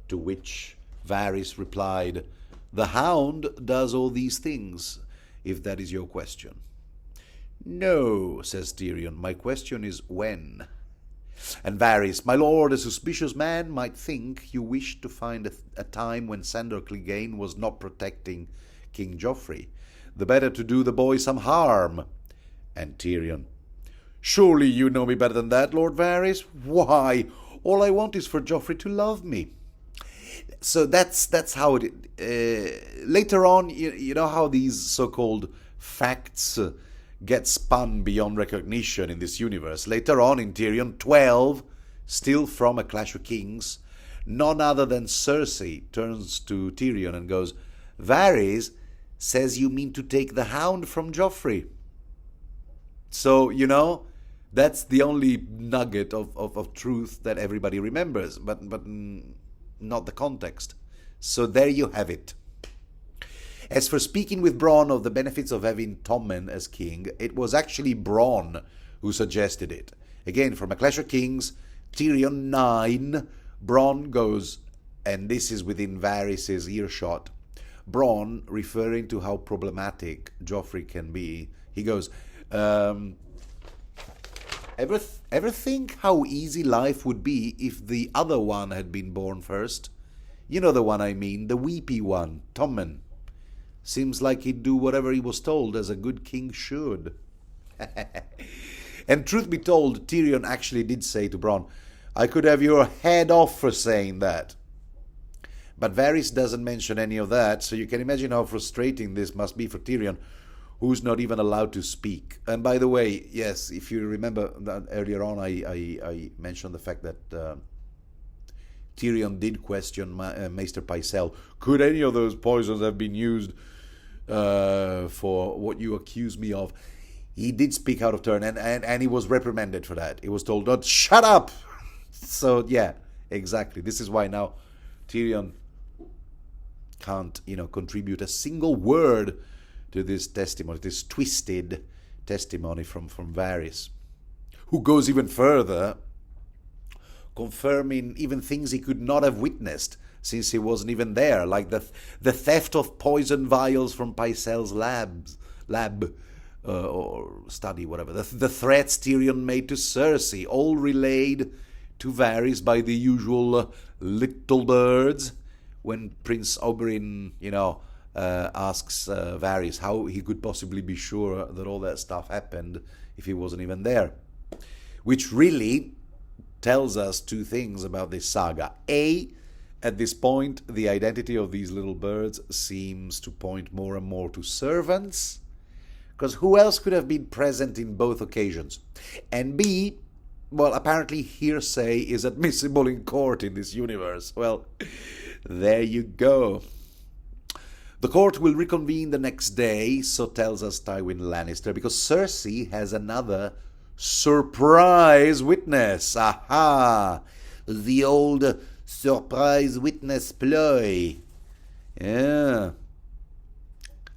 To which Varys replied, "The Hound does all these things, if that is your question." "No," says Tyrion, "my question is when." And Varys, "My lord, a suspicious man might think you wished to find a time when Sandor Clegane was not protecting King Joffrey. The better to do the boy some harm." And Tyrion, "Surely you know me better than that, Lord Varys. Why, all I want is for Joffrey to love me." So that's how it... later on, you know how these so-called facts... get spun beyond recognition in this universe. Later on in Tyrion 12, still from A Clash of Kings, none other than Cersei turns to Tyrion and goes, "Varys says you mean to take the Hound from Joffrey." So, you know, that's the only nugget of truth that everybody remembers, but not the context. So there you have it. As for speaking with Bronn of the benefits of having Tommen as king, it was actually Bronn who suggested it. Again, from A Clash of Kings, Tyrion 9, Bronn goes, and this is within Varys' earshot, Bronn, referring to how problematic Joffrey can be, he goes, ever think how easy life would be if the other one had been born first? You know the one I mean, the weepy one, Tommen. Seems like he'd do whatever he was told, as a good king should. And truth be told, Tyrion actually did say to Bronn, "I could have your head off for saying that." But Varys doesn't mention any of that, so you can imagine how frustrating this must be for Tyrion, who's not even allowed to speak. And by the way, yes, if you remember that earlier on, I mentioned the fact that Tyrion did question Maester Pycelle. Could any of those poisons have been used for what you accuse me of? He did speak out of turn, and he was reprimanded for that. He was told, "Don't shut up!" So, yeah, exactly. This is why now Tyrion can't, contribute a single word to this testimony, this twisted testimony from Varys, who goes even further, confirming even things he could not have witnessed since he wasn't even there, like the theft of poison vials from Pycelle's lab or study, whatever. The threats Tyrion made to Cersei, all relayed to Varys by the usual little birds. When Prince Oberyn, asks Varys how he could possibly be sure that all that stuff happened if he wasn't even there. Which really tells us two things about this saga. A, at this point, the identity of these little birds seems to point more and more to servants, because who else could have been present in both occasions? And B, well, apparently hearsay is admissible in court in this universe. Well, there you go. The court will reconvene the next day, so tells us Tywin Lannister, because Cersei has another surprise witness. Aha! The old surprise witness ploy. Yeah.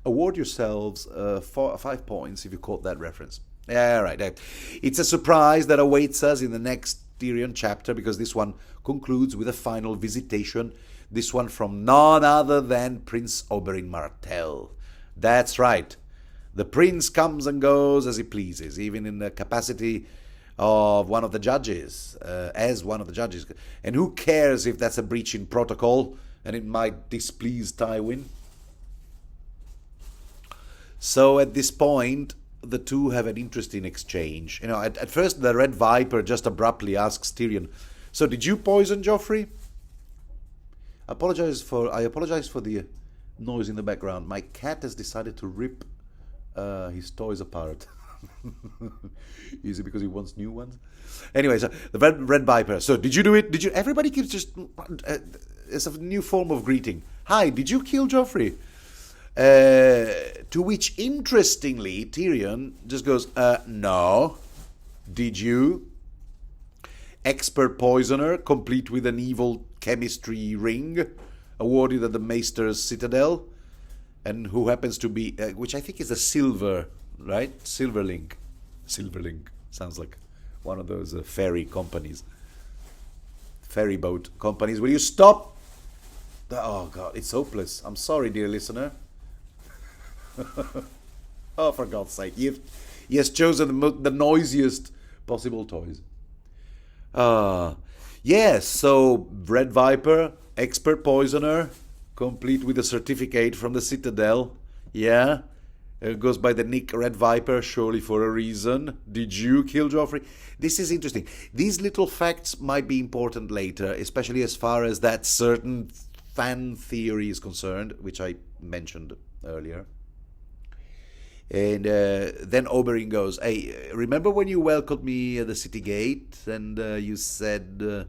award yourselves 5 points if you caught that reference. Yeah, right. It's a surprise that awaits us in the next Tyrion chapter, because this one concludes with a final visitation, this one from none other than Prince Oberyn Martell. That's right. The prince comes and goes as he pleases, even in the capacity of one of the judges, as one of the judges. And who cares if that's a breach in protocol and it might displease Tywin? So at this point, the two have an interesting exchange. At first the Red Viper just abruptly asks Tyrion, "So did you poison Joffrey?" I apologize for the noise in the background. My cat has decided to rip his toys apart. Is it because he wants new ones? Anyway, so the Red Viper. "So did you do it? Did you?" Everybody keeps just it's a new form of greeting. "Hi, did you kill Joffrey?" To which, interestingly, Tyrion just goes, "No. Did you? Expert poisoner, complete with an evil chemistry ring, awarded at the Maester's Citadel, and who happens to be, which I think is a silver, right? Silverling. Silverling sounds like one of those ferry companies, ferry boat companies. Will you stop? Oh God, it's hopeless. I'm sorry, dear listener." Oh, for God's sake, he has chosen the noisiest possible toys. Yes, so Red Viper, expert poisoner, complete with a certificate from the Citadel. Yeah, it goes by the nick Red Viper, surely for a reason. Did you kill Joffrey? This is interesting. These little facts might be important later, especially as far as that certain fan theory is concerned, which I mentioned earlier. And then Oberyn goes, "Hey, remember when you welcomed me at the city gate and you said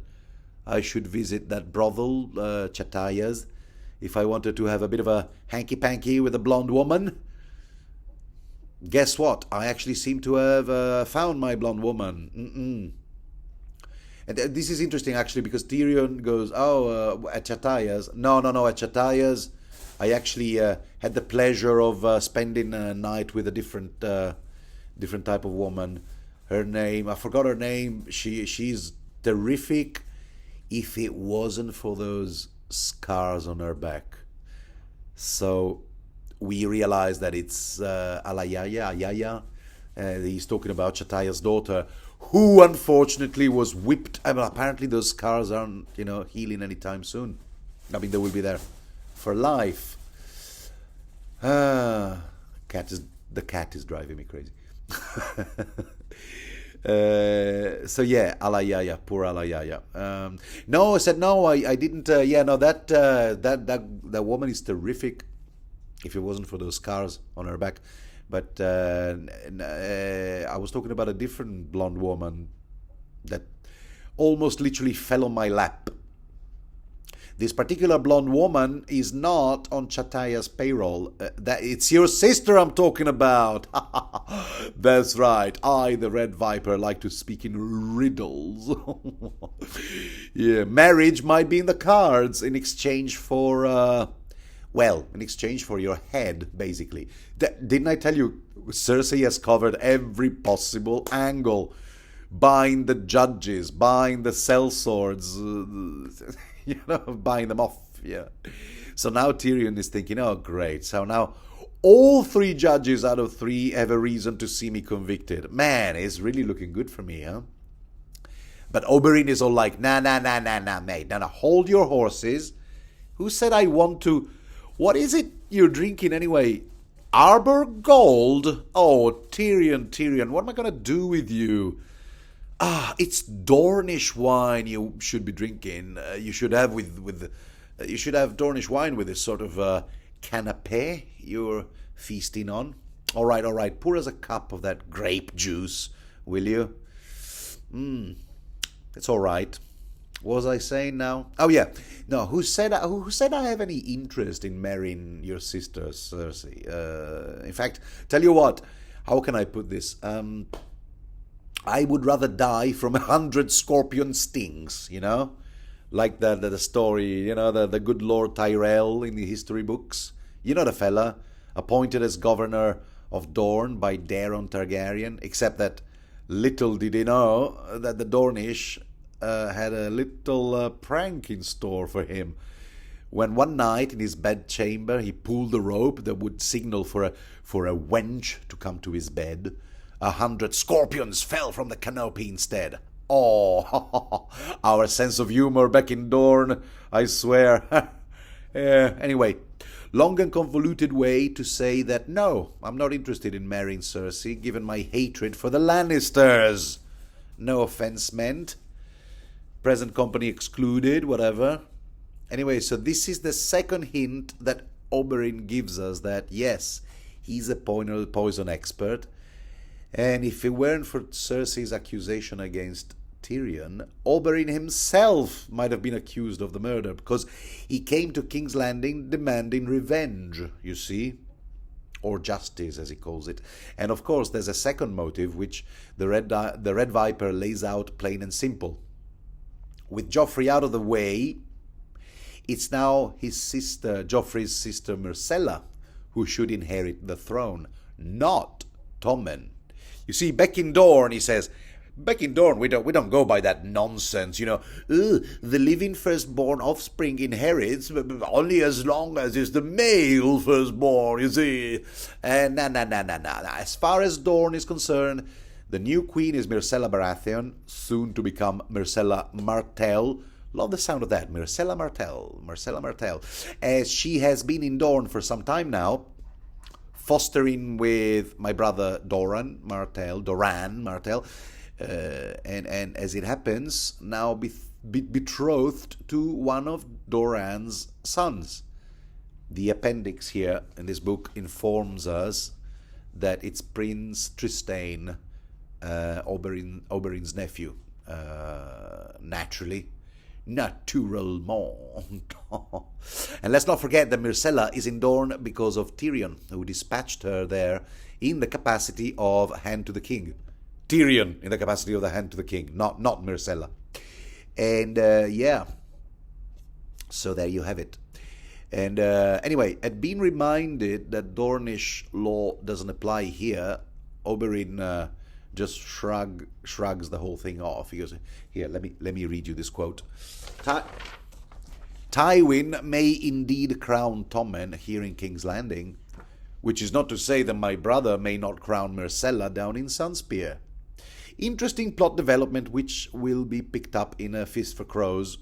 I should visit that brothel, Chataya's, if I wanted to have a bit of a hanky-panky with a blonde woman? Guess what? I actually seem to have found my blonde woman." And this is interesting, actually, because Tyrion goes, at Chataya's. No, at Chataya's, I actually had the pleasure of spending a night with a different type of woman. Her name, I forgot her name. She's terrific. If it wasn't for those scars on her back. So we realize that it's Ayaya. He's talking about Chataya's daughter, who unfortunately was whipped. I mean, apparently those scars aren't, healing anytime soon. I mean, they will be there for life. The cat is driving me crazy. So yeah, Alayaya, poor Alayaya. No, I said no. I didn't. That woman is terrific. If it wasn't for those scars on her back, but I was talking about a different blonde woman that almost literally fell on my lap. This particular blonde woman is not on Chataya's payroll. That it's your sister I'm talking about. That's right. I, the Red Viper, like to speak in riddles. Yeah, marriage might be in the cards in exchange for, in exchange for your head, basically. Didn't I tell you, Cersei has covered every possible angle. Buying the judges, buying the sellswords, buying them off, yeah. So now Tyrion is thinking, oh, great. So now all 3 judges out of 3 have a reason to see me convicted. Man, it's really looking good for me, huh? But Oberyn is all like, nah, mate. Now, hold your horses. Who said I want to... What is it you're drinking anyway? Arbor Gold? Oh, Tyrion, what am I going to do with you? It's Dornish wine you should be drinking. You should have you should have Dornish wine with this sort of canapé you're feasting on. All right. Pour us a cup of that grape juice, will you? It's all right. What was I saying now? Oh yeah. No, who said I have any interest in marrying your sister Cersei? In fact, tell you what. How can I put this? I would rather die from 100 scorpion stings, like the story, the good Lord Tyrell in the history books. You know the fella. appointed as governor of Dorne by Daeron Targaryen, except that little did he know that the Dornish had a little prank in store for him. When one night in his bedchamber he pulled the rope that would signal for a wench to come to his bed, 100 scorpions fell from the canopy instead. Oh, our sense of humor back in Dorne, I swear. Anyway, long and convoluted way to say that no, I'm not interested in marrying Cersei, given my hatred for the Lannisters. No offense meant. Present company excluded, whatever. Anyway, so this is the second hint that Oberyn gives us that, yes, he's a poison expert. And if it weren't for Cersei's accusation against Tyrion, Oberyn himself might have been accused of the murder, because he came to King's Landing demanding revenge, you see, or justice as he calls it. And of course there's a second motive which the Red Viper lays out plain and simple. With Joffrey out of the way, it's now his sister, Joffrey's sister Myrcella, who should inherit the throne, not Tommen. You see, back in Dorne, he says, back in Dorne, we don't go by that nonsense, you know. The living firstborn offspring inherits only as long as is the male firstborn, you see. And As far as Dorne is concerned, the new queen is Myrcella Baratheon, soon to become Myrcella Martell. Love the sound of that, Myrcella Martell. As she has been in Dorne for some time now, fostering with my brother Doran Martell, and as it happens, now betrothed to one of Doran's sons. The appendix here in this book informs us that it's Prince Trystane, Oberyn's nephew, naturally. Naturellement. And let's not forget that Myrcella is in Dorne because of Tyrion, who dispatched her there in the capacity of Hand to the King. Tyrion in the capacity of the Hand to the King, not Myrcella. And yeah, so there you have it. And anyway, at being reminded that Dornish law doesn't apply here, Oberyn just shrugs the whole thing off. He goes, here, let me read you this quote. Tywin may indeed crown Tommen here in King's Landing, which is not to say that my brother may not crown Myrcella down in Sunspear. Interesting plot development which will be picked up in A Fist for Crows.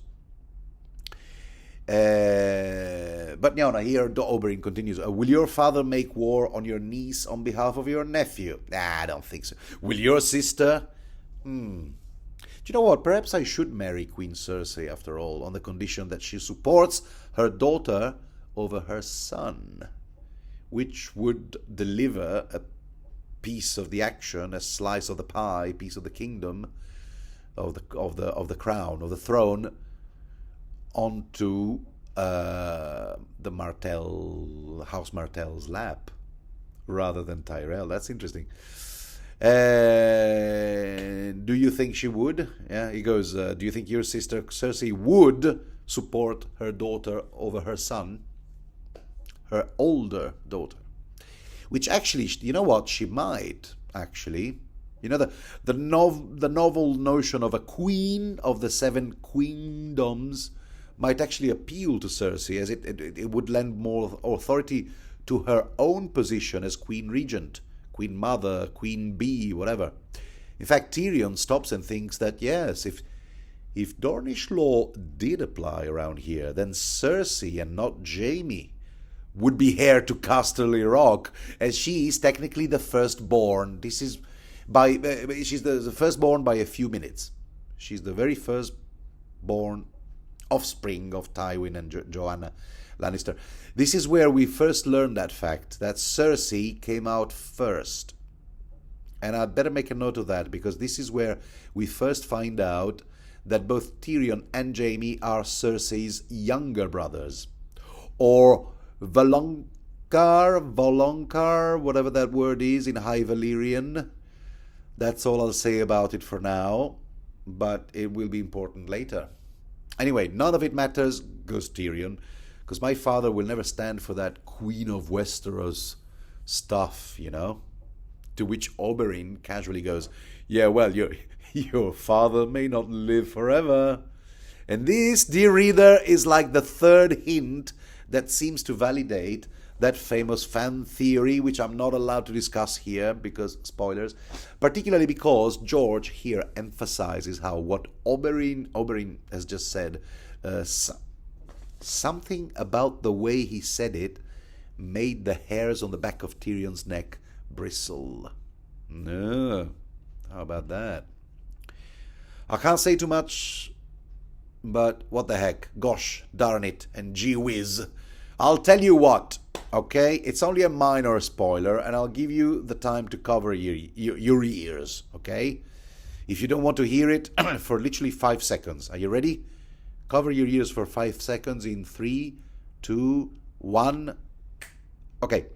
But no, here Oberyn continues. Will your father make war on your niece on behalf of your nephew? Nah, I don't think so. Will your sister? Do you know what? Perhaps I should marry Queen Cersei after all, on the condition that she supports her daughter over her son, which would deliver a piece of the action, a slice of the pie, piece of the kingdom, of the crown, of the throne, onto the House Martell's lap, rather than Tyrell. That's interesting. Do you think she would? Yeah, he goes, do you think your sister Cersei would support her daughter over her son, her older daughter? Which actually, you know what, she might actually. You know, the novel notion of a queen of the 7 queendoms might actually appeal to Cersei, as it would lend more authority to her own position as queen regent, queen mother, queen bee, whatever. In fact, Tyrion stops and thinks that yes, if Dornish law did apply around here, then Cersei and not Jaime would be heir to Casterly Rock, as she is technically the firstborn. She's the firstborn by a few minutes. She's the very firstborn offspring of Tywin and Joanna Lannister. This is where we first learn that fact, that Cersei came out first. And I'd better make a note of that, because this is where we first find out that both Tyrion and Jaime are Cersei's younger brothers. Or Volonkar, whatever that word is in High Valyrian. That's all I'll say about it for now, but it will be important later. Anyway, none of it matters, goes Tyrion, because my father will never stand for that Queen of Westeros stuff, To which Oberyn casually goes, yeah, well, your father may not live forever. And this, dear reader, is like the third hint that seems to validate that famous fan theory, which I'm not allowed to discuss here because spoilers, particularly because George here emphasizes how what Oberyn has just said, something about the way he said it made the hairs on the back of Tyrion's neck bristle. No, how about that? I can't say too much, but what the heck, gosh darn it, and gee whiz. I'll tell you what, okay? It's only a minor spoiler, and I'll give you the time to cover your ears, okay? If you don't want to hear it, for literally 5 seconds. Are you ready? Cover your ears for 5 seconds in 3, 2, 1. Okay.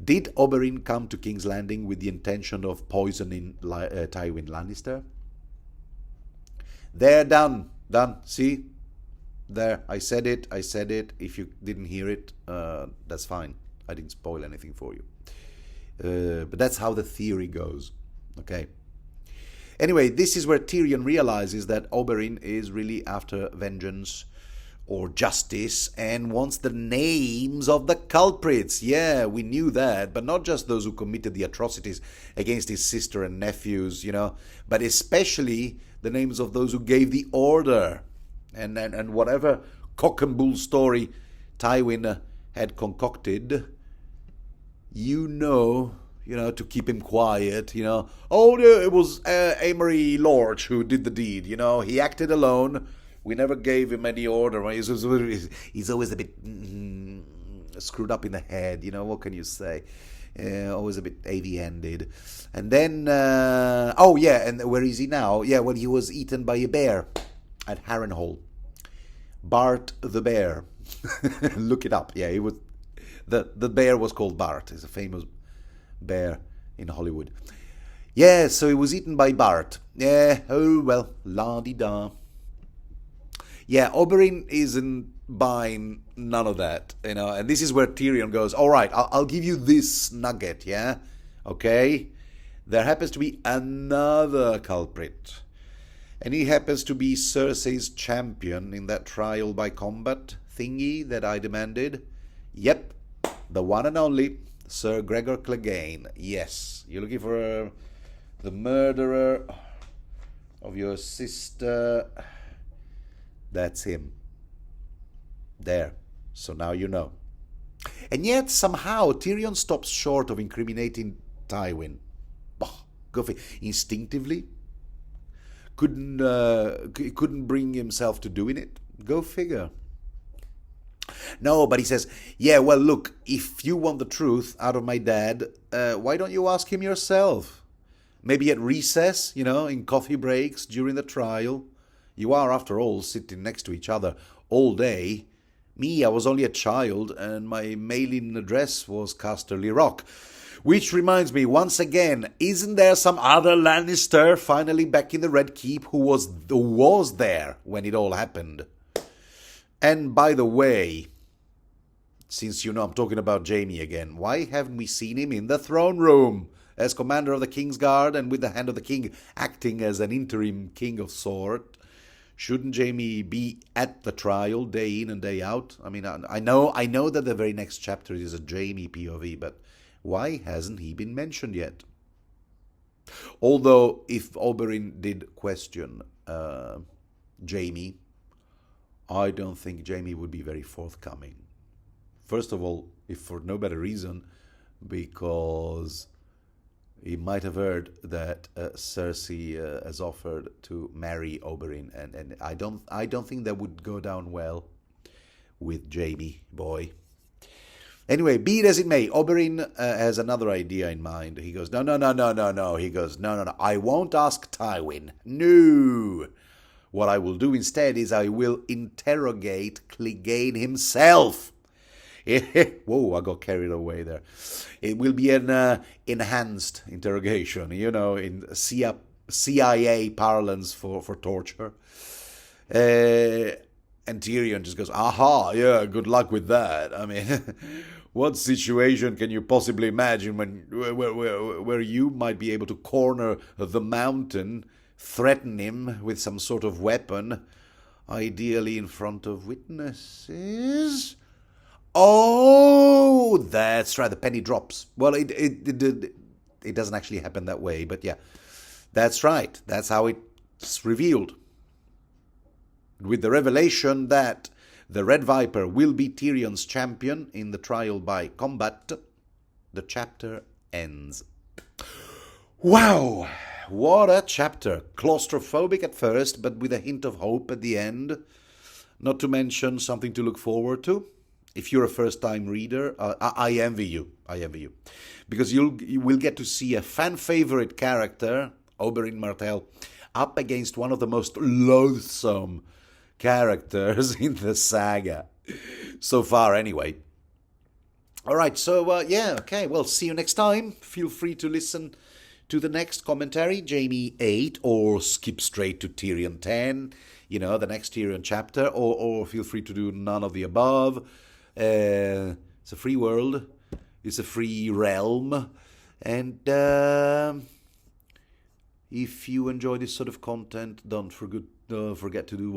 Did Oberyn come to King's Landing with the intention of poisoning Tywin Lannister? There, done. See? There, I said it. If you didn't hear it, that's fine. I didn't spoil anything for you. But that's how the theory goes. Okay. Anyway, this is where Tyrion realizes that Oberyn is really after vengeance or justice and wants the names of the culprits. Yeah, we knew that, but not just those who committed the atrocities against his sister and nephews, but especially the names of those who gave the order. And whatever cock and bull story Tywin had concocted, to keep him quiet, Oh, it was Amory Lorch who did the deed, he acted alone. We never gave him any order. He's always a bit screwed up in the head, what can you say? Always a bit heavy-handed. And then, and where is he now? Yeah, well, he was eaten by a bear at Harrenhal. Bart the bear. Look it up. Yeah, he was. The bear was called Bart. It's a famous bear in Hollywood. Yeah, so he was eaten by Bart. Yeah, oh well, la-di-da. Yeah, Oberyn isn't buying none of that, and this is where Tyrion goes, all right, I'll give you this nugget, yeah? Okay? There happens to be another culprit, and he happens to be Cersei's champion in that trial by combat thingy that I demanded. Yep, the one and only Sir Gregor Clegane. Yes, you're looking for the murderer of your sister. That's him. There. So now you know. And yet, somehow, Tyrion stops short of incriminating Tywin. Go for it. Instinctively. Couldn't bring himself to doing it. Go figure. No, but he says, yeah, well, look, if you want the truth out of my dad, why don't you ask him yourself? Maybe at recess, in coffee breaks during the trial. You are, after all, sitting next to each other all day. Me, I was only a child, and my mailing address was Casterly Rock. Which reminds me, once again, isn't there some other Lannister finally back in the Red Keep who was there when it all happened? And by the way, since I'm talking about Jaime again, why haven't we seen him in the throne room as commander of the King's Guard and with the hand of the king acting as an interim king of sort? Shouldn't Jaime be at the trial day in and day out? I mean, I know that the very next chapter is a Jaime POV, but why hasn't he been mentioned yet? Although, if Oberyn did question Jaime, I don't think Jaime would be very forthcoming. First of all, if for no better reason, because he might have heard that Cersei has offered to marry Oberyn, and I don't think that would go down well with Jaime, boy. Anyway, be it as it may, Oberyn has another idea in mind. He goes, no. He goes, no. I won't ask Tywin. No. What I will do instead is I will interrogate Clegane himself. Whoa, I got carried away there. It will be an enhanced interrogation, in CIA parlance for torture. And Tyrion just goes, aha, yeah, good luck with that. I mean, what situation can you possibly imagine where you might be able to corner the mountain, threaten him with some sort of weapon, ideally in front of witnesses? Oh, that's right, the penny drops. Well, it doesn't actually happen that way, but yeah, that's right. That's how it's revealed. With the revelation that the Red Viper will be Tyrion's champion in the trial by combat, the chapter ends. Wow! What a chapter. Claustrophobic at first, but with a hint of hope at the end. Not to mention something to look forward to. If you're a first-time reader, I envy you. I envy you. Because you will get to see a fan-favorite character, Oberyn Martell, up against one of the most loathsome characters in the saga. So far, anyway. Alright, so, yeah, okay, well, see you next time. Feel free to listen to the next commentary, Jaime 8, or skip straight to Tyrion 10, you know, the next Tyrion chapter, or feel free to do none of the above. It's a free world. It's a free realm. And if you enjoy this sort of content, don't forget to do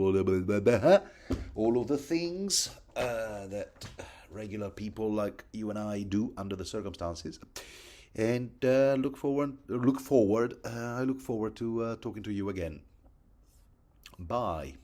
all of the things that regular people like you and I do under the circumstances. And I look forward to talking to you again. Bye.